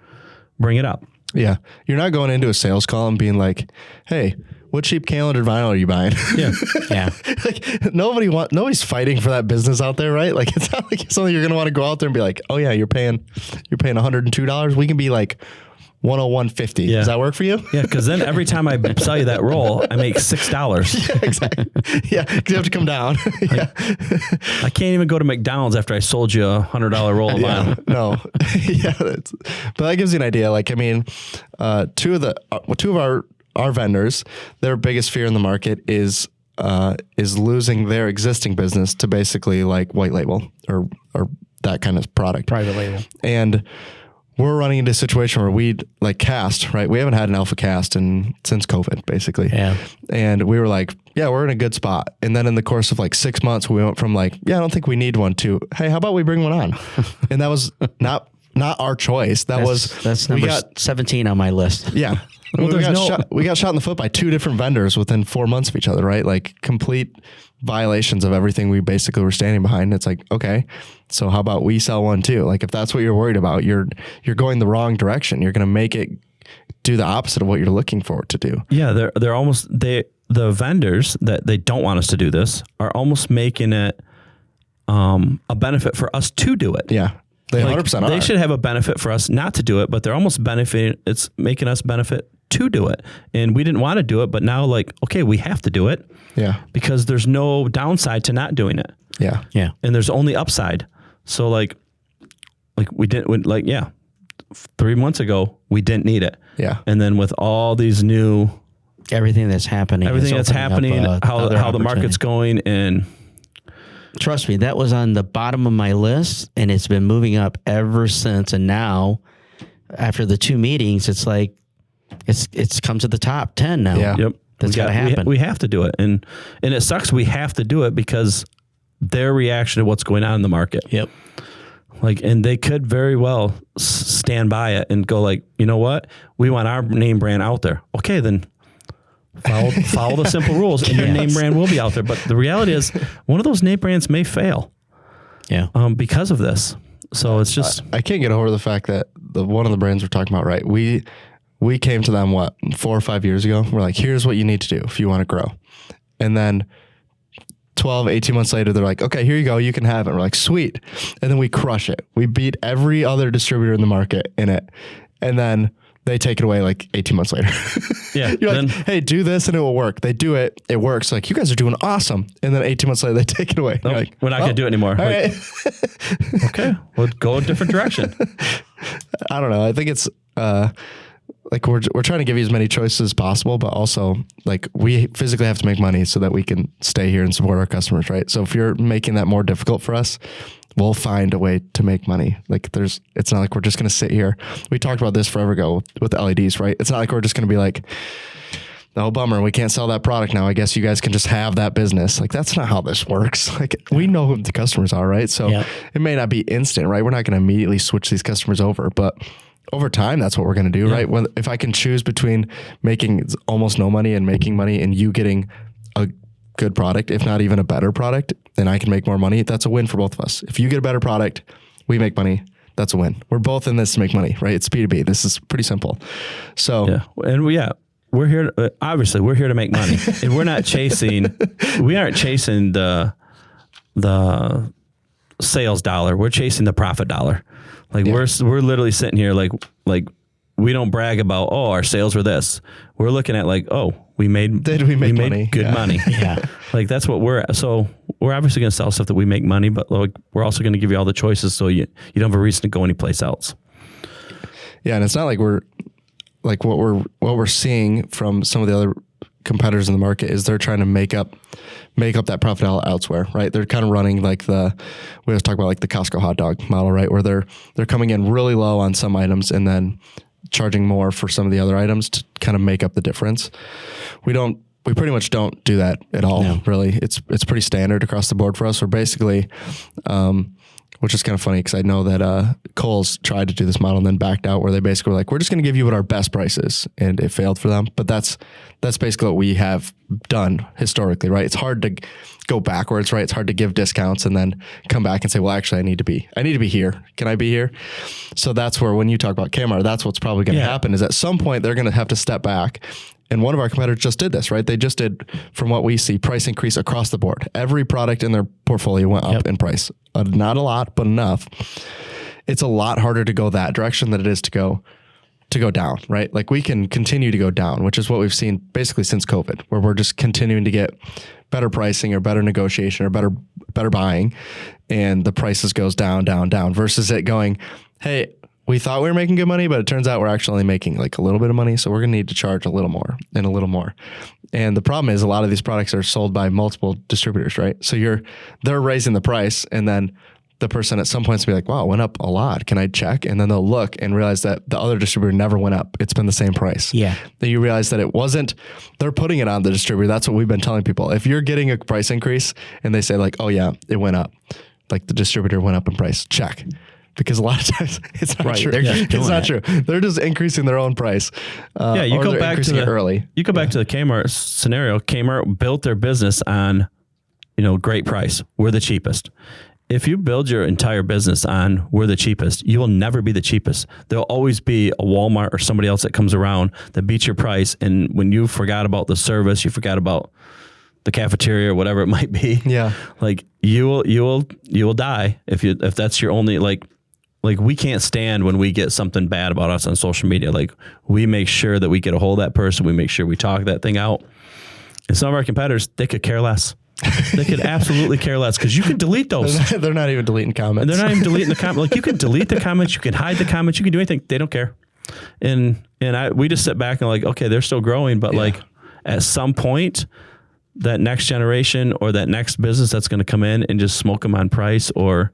bring it up. Yeah. You're not going into a sales call and being like, hey, what cheap calendared vinyl are you buying? Yeah. Yeah. Like nobody's fighting for that business out there, right? Like it's not like it's something you're going to want to go out there and be like, oh yeah, you're paying $102. We can be like $101.50. Yeah. Does that work for you? Yeah. Cause then every time I sell you that roll, I make $6. Yeah, exactly. Yeah. Cause you have to come down. Yeah. I can't even go to McDonald's after I sold you a $100 roll of vinyl. No. Yeah. But that gives you an idea. Like, two of our vendors, their biggest fear in the market is losing their existing business to basically like white label or that kind of product. Private label. And we're running into a situation where we'd like cast, right? We haven't had an alpha cast since COVID, basically. Yeah. And we were like, yeah, we're in a good spot. And then in the course of like 6 months, we went from like, yeah, I don't think we need one to, hey, how about we bring one on? And that was not not our choice. That's number 17 on my list. Yeah. Well, we got shot in the foot by 2 different vendors within 4 months of each other, right? Like complete violations of everything we basically were standing behind. It's like, okay, so how about we sell one too? Like if that's what you're worried about, you're going the wrong direction. You're going to make it do the opposite of what you're looking for it to do. Yeah, they're almost the vendors that they don't want us to do this are almost making it a benefit for us to do it. Yeah. They 100% are. They should have a benefit for us not to do it, but they're almost benefiting. It's making us benefit to do it. And we didn't want to do it, but now like, okay, we have to do it. Yeah. Because there's no downside to not doing it. Yeah. Yeah. And there's only upside. So like we didn't, 3 months ago, we didn't need it. Yeah. And then with all these new, everything that's happening, how the market's going, and trust me, that was on the bottom of my list, and it's been moving up ever since. And now, after the 2 meetings, it's like it's come to the top 10 now. Yeah. Yep. That's got to happen. We have to do it, and it sucks. We have to do it because their reaction to what's going on in the market. Yep. And they could very well stand by it and go like, you know what? We want our name brand out there. Okay, then follow the simple rules and your name brand will be out there. But the reality is one of those name brands may fail. Yeah. Because of this. So it's just, I can't get over the fact that one of the brands we're talking about, right? We came to them, 4 or 5 years ago. We're like, here's what you need to do if you want to grow. And then 12, 18 months later, they're like, okay, here you go. You can have it. We're like, sweet. And then we crush it. We beat every other distributor in the market in it. And then they take it away like 18 months later. Yeah. You're like, hey, do this and it will work. They do it. It works. Like, you guys are doing awesome. And then 18 months later, they take it away. Nope, like, we're not going to do it anymore. All right. Okay, we'll go a different direction. I don't know. I think it's we're trying to give you as many choices as possible, but also like we physically have to make money so that we can stay here and support our customers, right? So if you're making that more difficult for us, we'll find a way to make money. Like it's not like we're just going to sit here. We talked about this forever ago with LEDs, right? It's not like we're just going to be like, oh, bummer, we can't sell that product now. I guess you guys can just have that business. Like, that's not how this works. Like, we know who the customers are, right? So It may not be instant, right? We're not going to immediately switch these customers over, but over time, that's what we're going to do, right? If I can choose between making almost no money and making money and you getting a good product, if not even a better product, then I can make more money. That's a win for both of us. If you get a better product, we make money. That's a win. We're both in this to make money, right? It's B2B. This is pretty simple. So, we're here. Obviously, we're here to make money, and we're not chasing. We aren't chasing the sales dollar. We're chasing the profit dollar. Like we're literally sitting here like we don't brag about our sales were this. We're looking at like we made money? Good money. Yeah. Like that's what we're obviously going to sell stuff that we make money, but like we're also going to give you all the choices so you don't have a reason to go anyplace else. Yeah, and it's not like we're like what we're seeing from some of the other competitors in the market is they're trying to make up that profit elsewhere, right? They're kind of running like we always talk about like the Costco hot dog model, right? Where they're coming in really low on some items and then charging more for some of the other items to kind of make up the difference. We pretty much don't do that at all, really. It's pretty standard across the board for us. We're basically, which is kind of funny because I know that Kohl's tried to do this model and then backed out where they basically were like, we're just going to give you what our best price is, and it failed for them. But that's basically what we have done historically, right? It's hard to go backwards, right? It's hard to give discounts and then come back and say, well, actually, I need to be here. Can I be here? So that's where when you talk about Kmart, that's what's probably going to happen is at some point they're going to have to step back. And one of our competitors just did this, right? They just did, from what we see, price increase across the board. Every product in their portfolio went up in price. Not a lot, but enough. It's a lot harder to go that direction than it is to go down, right? Like we can continue to go down, which is what we've seen basically since COVID, where we're just continuing to get better pricing or better negotiation or better buying, and the prices goes down, down, down, versus it going, hey, we thought we were making good money, but it turns out we're actually only making like a little bit of money. So we're going to need to charge a little more and a little more. And the problem is a lot of these products are sold by multiple distributors, right? So they're raising the price, and then the person at some points will be like, wow, it went up a lot. Can I check? And then they'll look and realize that the other distributor never went up. It's been the same price. Yeah. Then you realize that they're putting it on the distributor. That's what we've been telling people. If you're getting a price increase and they say like, oh yeah, it went up, like the distributor went up in price, check. because a lot of times it's not Right, true. they're just doing It's not it. true. They're just increasing their own price. Yeah, you or go they're back to increasing it early. You go back to the Kmart scenario. Kmart built their business on, great price. We're the cheapest. If you build your entire business on we're the cheapest, you will never be the cheapest. There'll always be a Walmart or somebody else that comes around that beats your price. And when you forgot about the service, you forgot about the cafeteria or whatever it might be. Yeah. Like you will die if that's your only like we can't stand when we get something bad about us on social media. Like we make sure that we get a hold of that person. We make sure we talk that thing out. And some of our competitors, they could care less. They could absolutely care less because you can delete those. They're not even deleting comments. And they're not even deleting the comment. Like you can delete the comments, you can hide the comments, you can do anything. They don't care. And we just sit back and like, okay, they're still growing, but like at some point, that next generation or that next business that's going to come in and just smoke them on price, or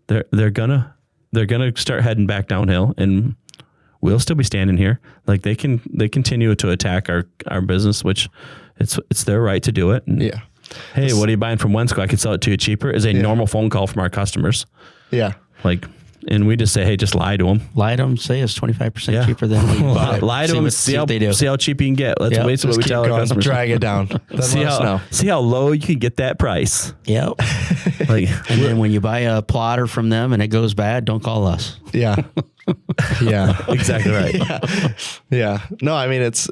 they're gonna start heading back downhill, and we'll still be standing here. Like they continue to attack our business, which it's their right to do it. And Yeah. hey, what are you buying from Wensco? I could sell it to you cheaper. Is a normal phone call from our customers. Yeah. Like, and we just say, hey, just lie to them. Lie to them, say it's 25% cheaper than what you bought it. Lie to them and see how cheap you can get. That's basically what we tell our customers. Drag it down. Then See how low you can get that price. Yep. Like, And then when you buy a plotter from them and it goes bad, don't call us. Yeah. Yeah. exactly right. Yeah. No, I mean, it's,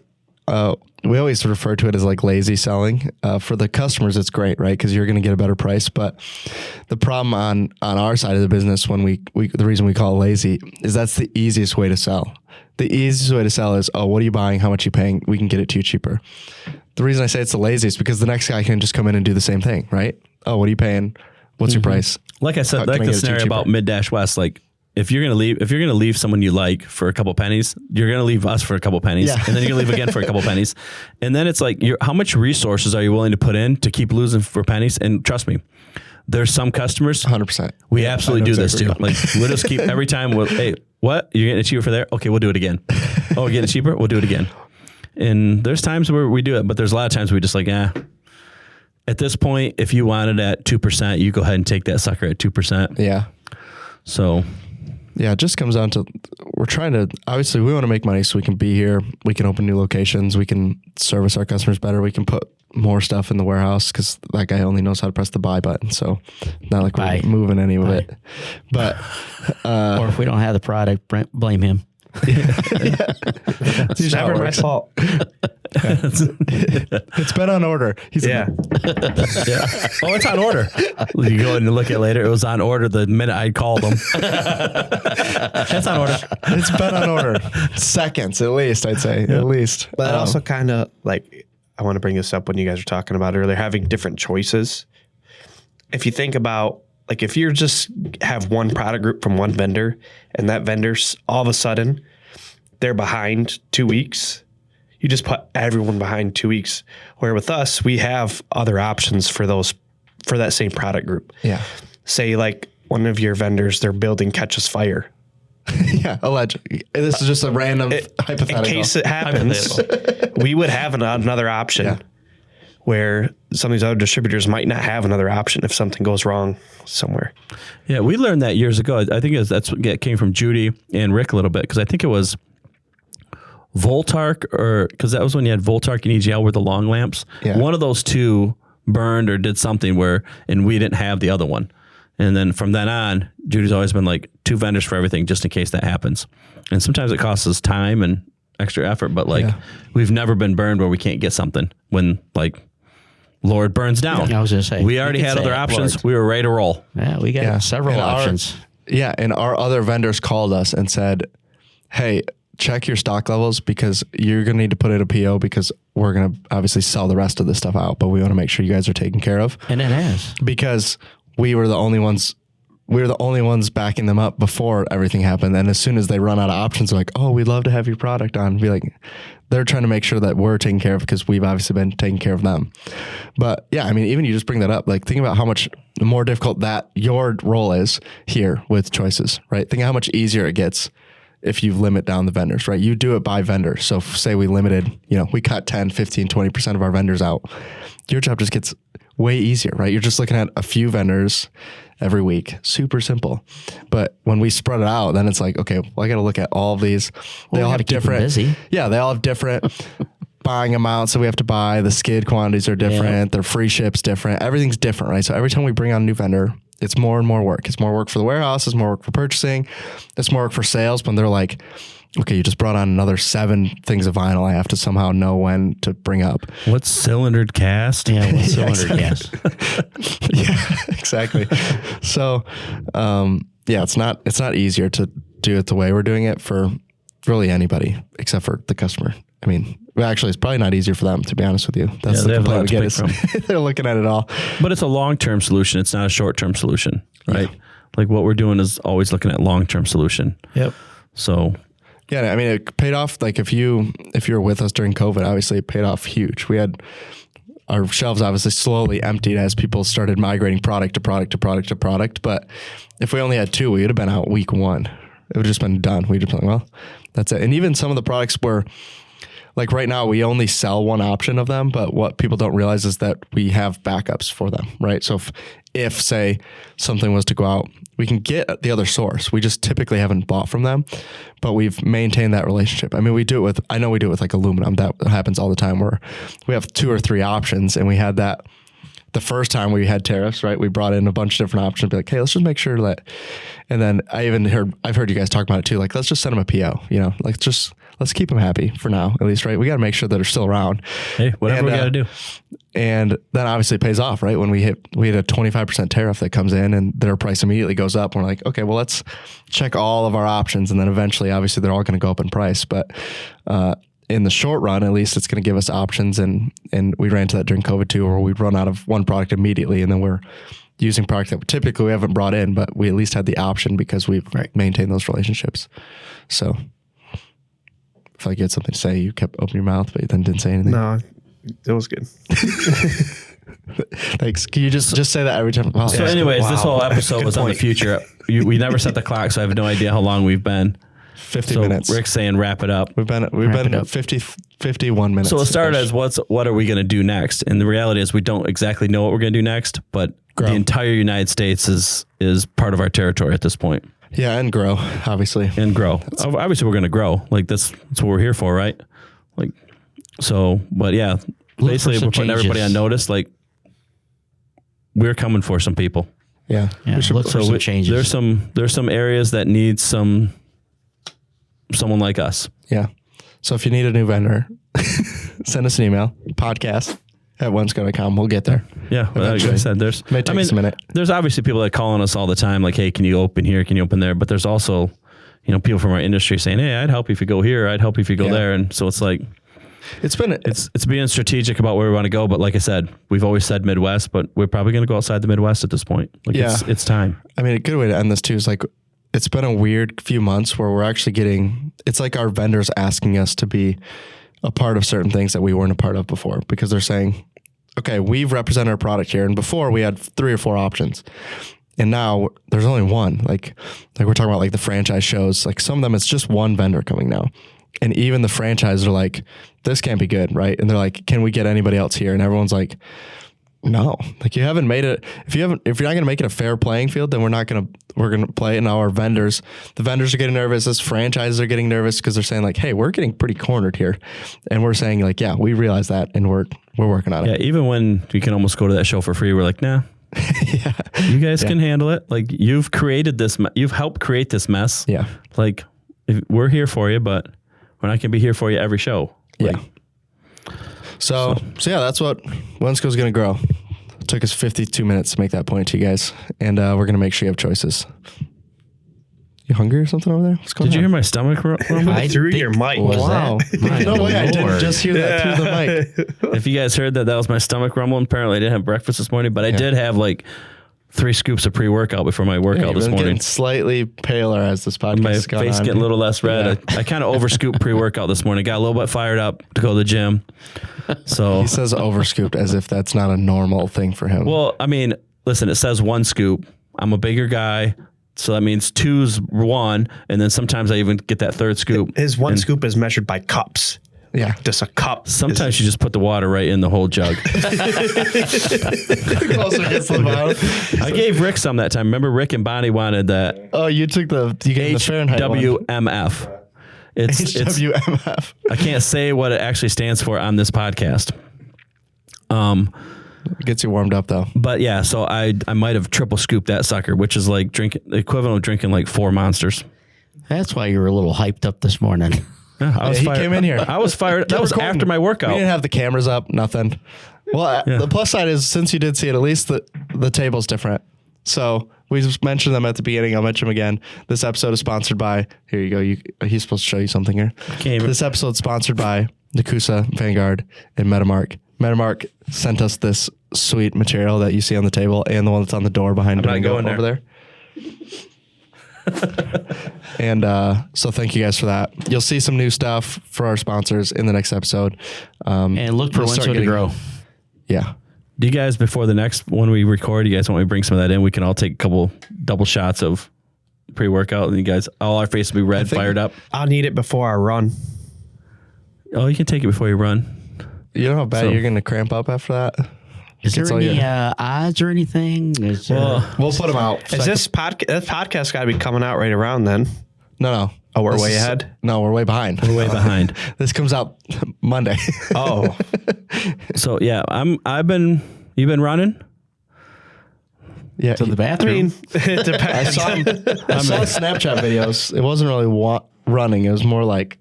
we always refer to it as like lazy selling. For the customers, it's great, right? Because you're going to get a better price. But the problem on our side of the business, when the reason we call it lazy is that's the easiest way to sell. The easiest way to sell is, oh, what are you buying? How much are you paying? We can get it to you cheaper. The reason I say it's the laziest because the next guy can just come in and do the same thing, right? Oh, what are you paying? What's your price? Like I said, like the scenario about Mid-West, like if you're gonna leave someone you like for a couple pennies, you're gonna leave us for a couple pennies, and then you're gonna leave again for a couple pennies, and then it's like, how much resources are you willing to put in to keep losing for pennies? And trust me, there's some customers, 100%. we absolutely do this too. Like we'll just keep every time. Hey, what you're getting it cheaper for there? Okay, we'll do it again. Oh, we're getting it cheaper. We'll do it again. And there's times where we do it, but there's a lot of times we just like, at this point, if you want it at 2%, you go ahead and take that sucker at 2%. Yeah. So. Yeah, it just comes down to we're trying to, obviously we want to make money so we can be here. We can open new locations. We can service our customers better. We can put more stuff in the warehouse because that guy only knows how to press the buy button. So not like we're moving any of it. But or if we don't have the product, blame him. It's never my fault. It's been on order. He's Oh, it's on order. You go in and look at it later. It was on order the minute I called them. That's on order. It's been on order. Seconds, at least, I'd say. At least. But also kind of like, I want to bring this up when you guys were talking about earlier, having different choices. If you think about, like, if you just have one product group from one vendor and that vendor's all of a sudden they're behind 2 weeks, you just put everyone behind 2 weeks. Where with us, we have other options for that same product group. Yeah. Say like one of your vendors, their building catches fire. Yeah, allegedly. This is just a random hypothetical. In case it happens, we would have another option where some of these other distributors might not have another option if something goes wrong somewhere. Yeah, we learned that years ago. I think that's what came from Judy and Rick a little bit, because I think it was Voltark, because that was when you had Voltark and EGL were the long lamps. Yeah. One of those two burned or did something and we didn't have the other one. And then from then on, Judy's always been like 2 vendors for everything, just in case that happens. And sometimes it costs us time and extra effort, but we've never been burned where we can't get something when like Lord burns down. I was going to say, we already had other options. Lord. We were ready to roll. Yeah, we got several options. And our other vendors called us and said, hey, check your stock levels because you're going to need to put in a PO because we're going to obviously sell the rest of this stuff out, but we want to make sure you guys are taken care of. And it has. Because we were the only ones backing them up before everything happened. And as soon as they run out of options, they're like, oh, we'd love to have your product on. Be like, they're trying to make sure that we're taken care of because we've obviously been taking care of them. But yeah, I mean, even you just bring that up, like think about how much more difficult that your role is here with choices, right? Think how much easier it gets if you limit down the vendors, right? You do it by vendor. So say we limited, we cut 10, 15, 20% of our vendors out. Your job just gets way easier, right? You're just looking at a few vendors every week. Super simple. But when we spread it out, then it's like, okay, well, I got to look at all of these. They all have different, busy. Yeah, they all have different buying amounts that we have to buy. The skid quantities are different. Their free ship's different. Everything's different, right? So every time we bring on a new vendor, it's more and more work. It's more work for the warehouse. It's more work for purchasing. It's more work for sales. When they're like, okay, you just brought on another 7 things of vinyl. I have to somehow know when to bring up. What's cylindered cast? Yeah, what's cylinder cast? Yeah, exactly. So, yeah, it's not easier to do it the way we're doing it for really anybody except for the customer. I mean, actually, it's probably not easier for them, to be honest with you. That's the complaint we get is they're looking at it all. But it's a long-term solution. It's not a short-term solution, right? Yeah. Like what we're doing is always looking at long-term solution. Yep. So, yeah, I mean, it paid off. Like if you were with us during COVID, obviously it paid off huge. We had our shelves obviously slowly emptied as people started migrating product to product to product to product. But if we only had 2, we would have been out week 1. It would have just been done. We'd have been like, well, that's it. And even some of the products were, like right now, we only sell one option of them, but what people don't realize is that we have backups for them, right? So if say something was to go out, we can get the other source. We just typically haven't bought from them, but we've maintained that relationship. I mean, I know we do it with like aluminum. That happens all the time where we have 2 or 3 options, and we had that the first time we had tariffs, right? We brought in a bunch of different options, be like, hey, let's just make sure that, and then I've heard you guys talk about it too. Like, let's just send them a PO, like let's keep them happy for now, at least, right? We got to make sure that they're still around. Hey, whatever we got to do. And then obviously it pays off, right? When we had a 25% tariff that comes in and their price immediately goes up. We're like, okay, well, let's check all of our options. And then eventually, obviously, they're all going to go up in price. But in the short run, at least it's going to give us options. And we ran into that during COVID too, where we'd run out of one product immediately. And then we're using product that typically we haven't brought in, but we at least had the option because we've maintained those relationships. So if I get something to say, you kept opening your mouth, but then didn't say anything. No, it was good. Thanks. Can you just say that every time? Wow. So anyways, this whole episode was on the future. We never set the clock, so I have no idea how long we've been. 50 minutes. Rick's saying wrap it up. We've been 51 minutes. So it started as what are we going to do next? And the reality is we don't exactly know what we're going to do next, but the entire United States is part of our territory at this point. Yeah, and grow, obviously. And grow. Obviously, we're going to grow. Like that's what we're here for, right? Like, so, but yeah, basically we're putting everybody on notice. Like, we're coming for some people. Yeah. Look for some changes. There's some areas that need someone like us. Yeah. So if you need a new vendor, send us an email, podcast@wensco.com. We'll get there. Yeah. Well, like I said, may take us a minute. There's obviously people that call on us all the time, like, hey, can you open here? Can you open there? But there's also, people from our industry saying, hey, I'd help you if you go here. I'd help you if you go there. And so it's like, it's being strategic about where we want to go. But like I said, we've always said Midwest, but we're probably going to go outside the Midwest at this point. Like it's time. I mean, a good way to end this too is like, it's been a weird few months where we're actually it's like our vendors asking us to be a part of certain things that we weren't a part of before, because they're saying, okay, we've represented our product here. And before we had 3 or 4 options. And now there's only one. Like we're talking about like the franchise shows, like some of them, it's just one vendor coming now. And even the franchises are like, this can't be good, right? And they're like, can we get anybody else here? And everyone's like, no, like you haven't made it. If you're not going to make it a fair playing field, then we're going to play it. And now the vendors are getting nervous. As franchises are getting nervous because they're saying like, hey, we're getting pretty cornered here. And we're saying like, yeah, we realize that. And we're working on it. Yeah. Even when we can almost go to that show for free, we're like, nah, yeah, you guys can handle it. Like you've helped create this mess. Yeah. Like we're here for you, but we're not going to be here for you every show. Like, yeah. So yeah, that's what Wensco's going to grow. It took us 52 minutes to make that point to you guys. And we're going to make sure you have choices. You hungry or something over there? What's going on? Did you hear my stomach rumble? Through your mic. Wow. No way. I didn't just hear that through the mic. If you guys heard that was my stomach rumbling. Apparently I didn't have breakfast this morning, but I did have like 3 scoops of pre-workout before my workout this morning. Getting slightly paler as this podcast my is going face on. getting a little less red. Yeah. I kind of overscooped pre-workout this morning. Got a little bit fired up to go to the gym. So he says overscooped as if that's not a normal thing for him. Well, I mean, listen, it says 1 scoop. I'm a bigger guy, so that means 2's 1, and then sometimes I even get that 3rd scoop. His 1 scoop is measured by cups. Yeah. Just a cup. Sometimes you just put the water right in the whole jug. Closer gets to the bottom. I gave Rick some that time. Remember, Rick and Bonnie wanted that Oh, you gave the Fahrenheit one. HWMF. It's HWMF. I can't say what it actually stands for on this podcast. Gets you warmed up though. But yeah, so I might have triple scooped that sucker, which is like the equivalent of drinking like 4 Monsters. That's why you were a little hyped up this morning. Yeah, He came in here. I was fired. That was after my We workout. didn't have the cameras up, nothing. Well, the plus side is since you did see it, at least the table's different. So we just mentioned them at the beginning. I'll mention them again. This episode is sponsored by, here you go. He's supposed to show you something here. This episode is sponsored by Nakusa, Vanguard, and MetaMark. MetaMark sent us this sweet material that you see on the table and the one that's on the door behind Domingo over there. And so thank you guys for that. You'll see some new stuff for our sponsors in the next episode. And look for Wensco to grow. Yeah. Do you guys, before the next one we record, you guys want me to bring some of that in? We can all take a couple double shots of pre-workout, and you guys, all our faces will be red, fired up. I'll need it before I run. Oh, you can take it before you run. You know how bad you're going to cramp up after that? Is there any odds or anything? We'll put them out. Is this podcast got to be coming out right around then? No. Oh, we're way ahead? No, we're way behind. We're way behind. This comes out Monday. Oh. So yeah, you've been running? Yeah. To the I bathroom? mean, it depends. I saw Snapchat videos. It wasn't really running. It was more like...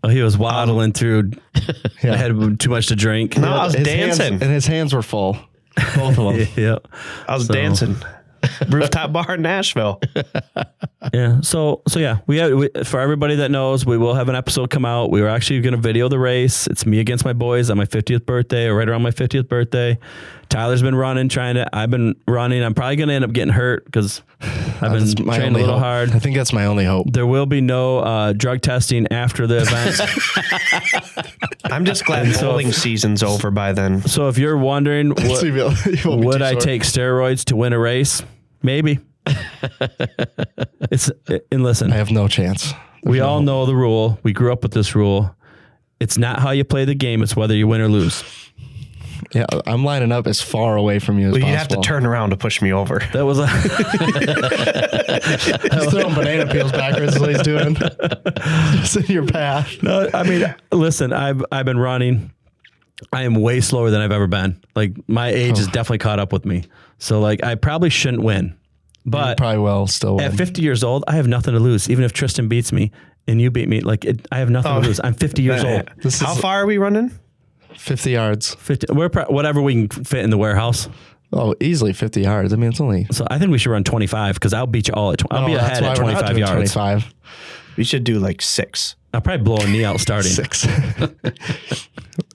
Oh, he was waddling through. I had too much to drink. No, I was dancing. And his hands were full. Both of them. Yeah. I was dancing. Rooftop bar in Nashville. Yeah. So yeah, we for everybody that knows, we will have an episode come out. We were actually going to video the race. It's me against my boys on my 50th birthday, or right around my 50th birthday. Tyler's been running, I've been running. I'm probably going to end up getting hurt because I've been training a little hard. I think that's my only hope. There will be no drug testing after the event. I'm just glad bowling season's over by then. So if you're wondering, would I take steroids to win a race? Maybe. And listen, I have no chance. We all know the rule. We grew up with this rule. It's not how you play the game. It's whether you win or lose. Yeah, I'm lining up as far away from you as possible. You have to turn around to push me over. That was he's throwing banana peels backwards is what he's doing. Just in your path. No, I mean, listen, I've been running. I am way slower than I've ever been. Like my age has definitely caught up with me. So like I probably shouldn't win. But you probably will still win. At 50 years old, I have nothing to lose. Even if Tristan beats me and you beat me, I have nothing to lose. I'm 50 years old. How far are we running? 50 yards. 50. Whatever we can fit in the warehouse. Oh, easily 50 yards. I mean, it's only... So I think we should run 25 because I'll beat you all at... I'll be ahead at 25 yards. 25. We should do like 6. I'll probably blow a knee out starting. 6.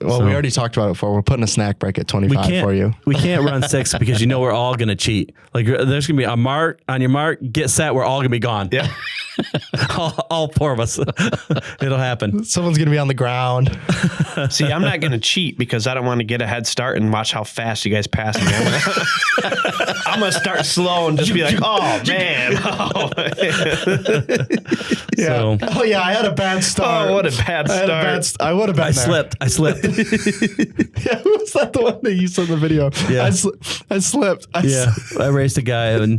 Well, we already talked about it before. We're putting a snack break at 25 for you. We can't run 6 because we're all going to cheat. Like there's going to be a mark on your mark, get set. We're all going to be gone. Yeah. all 4 of us. It'll happen. Someone's going to be on the ground. See, I'm not going to cheat because I don't want to get a head start and watch how fast you guys pass me. I'm going to start slow and just be like, oh, man. Oh. Yeah. Oh, yeah. I had a bad start. Oh, what a bad start. I would have been there. I slipped. Yeah, was that the one that you saw in the video? Yeah. I slipped. I raced a guy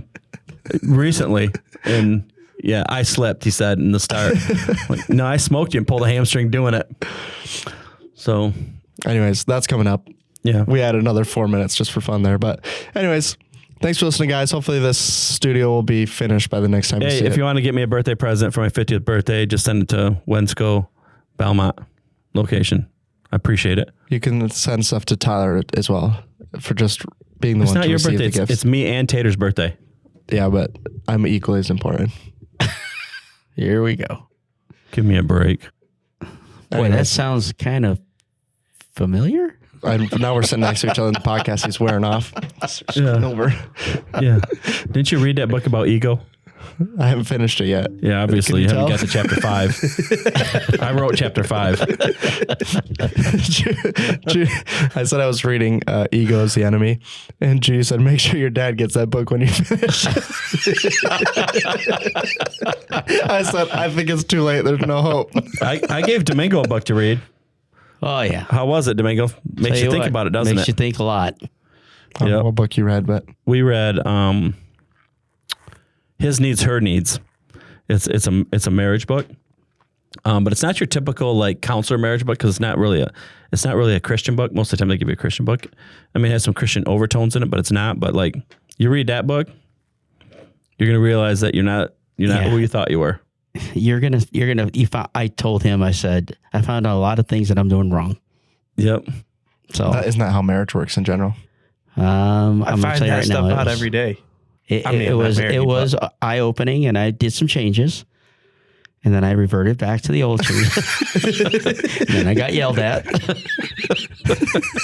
recently, and yeah, I slipped, he said, in the start. Like, no, I smoked you and pulled a hamstring doing it. So anyways, that's coming up. Yeah. We had another 4 minutes just for fun there. But anyways, thanks for listening, guys. Hopefully this studio will be finished by the next time you see it. If you want to get me a birthday present for my 50th birthday, just send it to Wensco Belmont location. I appreciate it. You can send stuff to Tyler as well for just being the one to receive the gift. It's not your birthday. It's me and Tater's birthday. Yeah, but I'm equally as important. Here we go. Give me a break. Boy, that sounds kind of familiar. Now we're sitting next to each other in the podcast. He's wearing off. Over. Yeah. Didn't you read that book about ego? I haven't finished it yet. Yeah, obviously you haven't got to chapter 5. I wrote chapter 5. I said I was reading Ego is the Enemy, and Judy said, make sure your dad gets that book when you finish. I said, I think it's too late. There's no hope. I gave Domingo a book to read. Oh yeah. How was it, Domingo? Makes you think about it, doesn't it? Makes you think a lot. I don't know what book you read, but we read His Needs, Her Needs. It's a marriage book, but it's not your typical like counselor marriage book because it's not really a Christian book. Most of the time they give you a Christian book. I mean, it has some Christian overtones in it, but it's not. But like you read that book, you're gonna realize that you're not who you thought you were. I told him, I said, I found out a lot of things that I'm doing wrong. Yep. So isn't that how marriage works in general? I find that stuff out every day. It was eye opening, and I did some changes, and then I reverted back to the old tree. And then I got yelled at.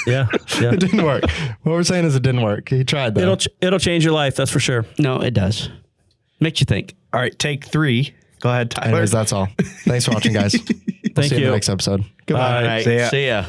Yeah. It didn't work. What we're saying is it didn't work. He tried though. It'll change your life, that's for sure. No, it does. Makes you think. All right, take 3. Go ahead, Tyler. Anyways, that's all. Thanks for watching, guys. Thank see you in you. the next episode. Goodbye. Bye. All right, see ya.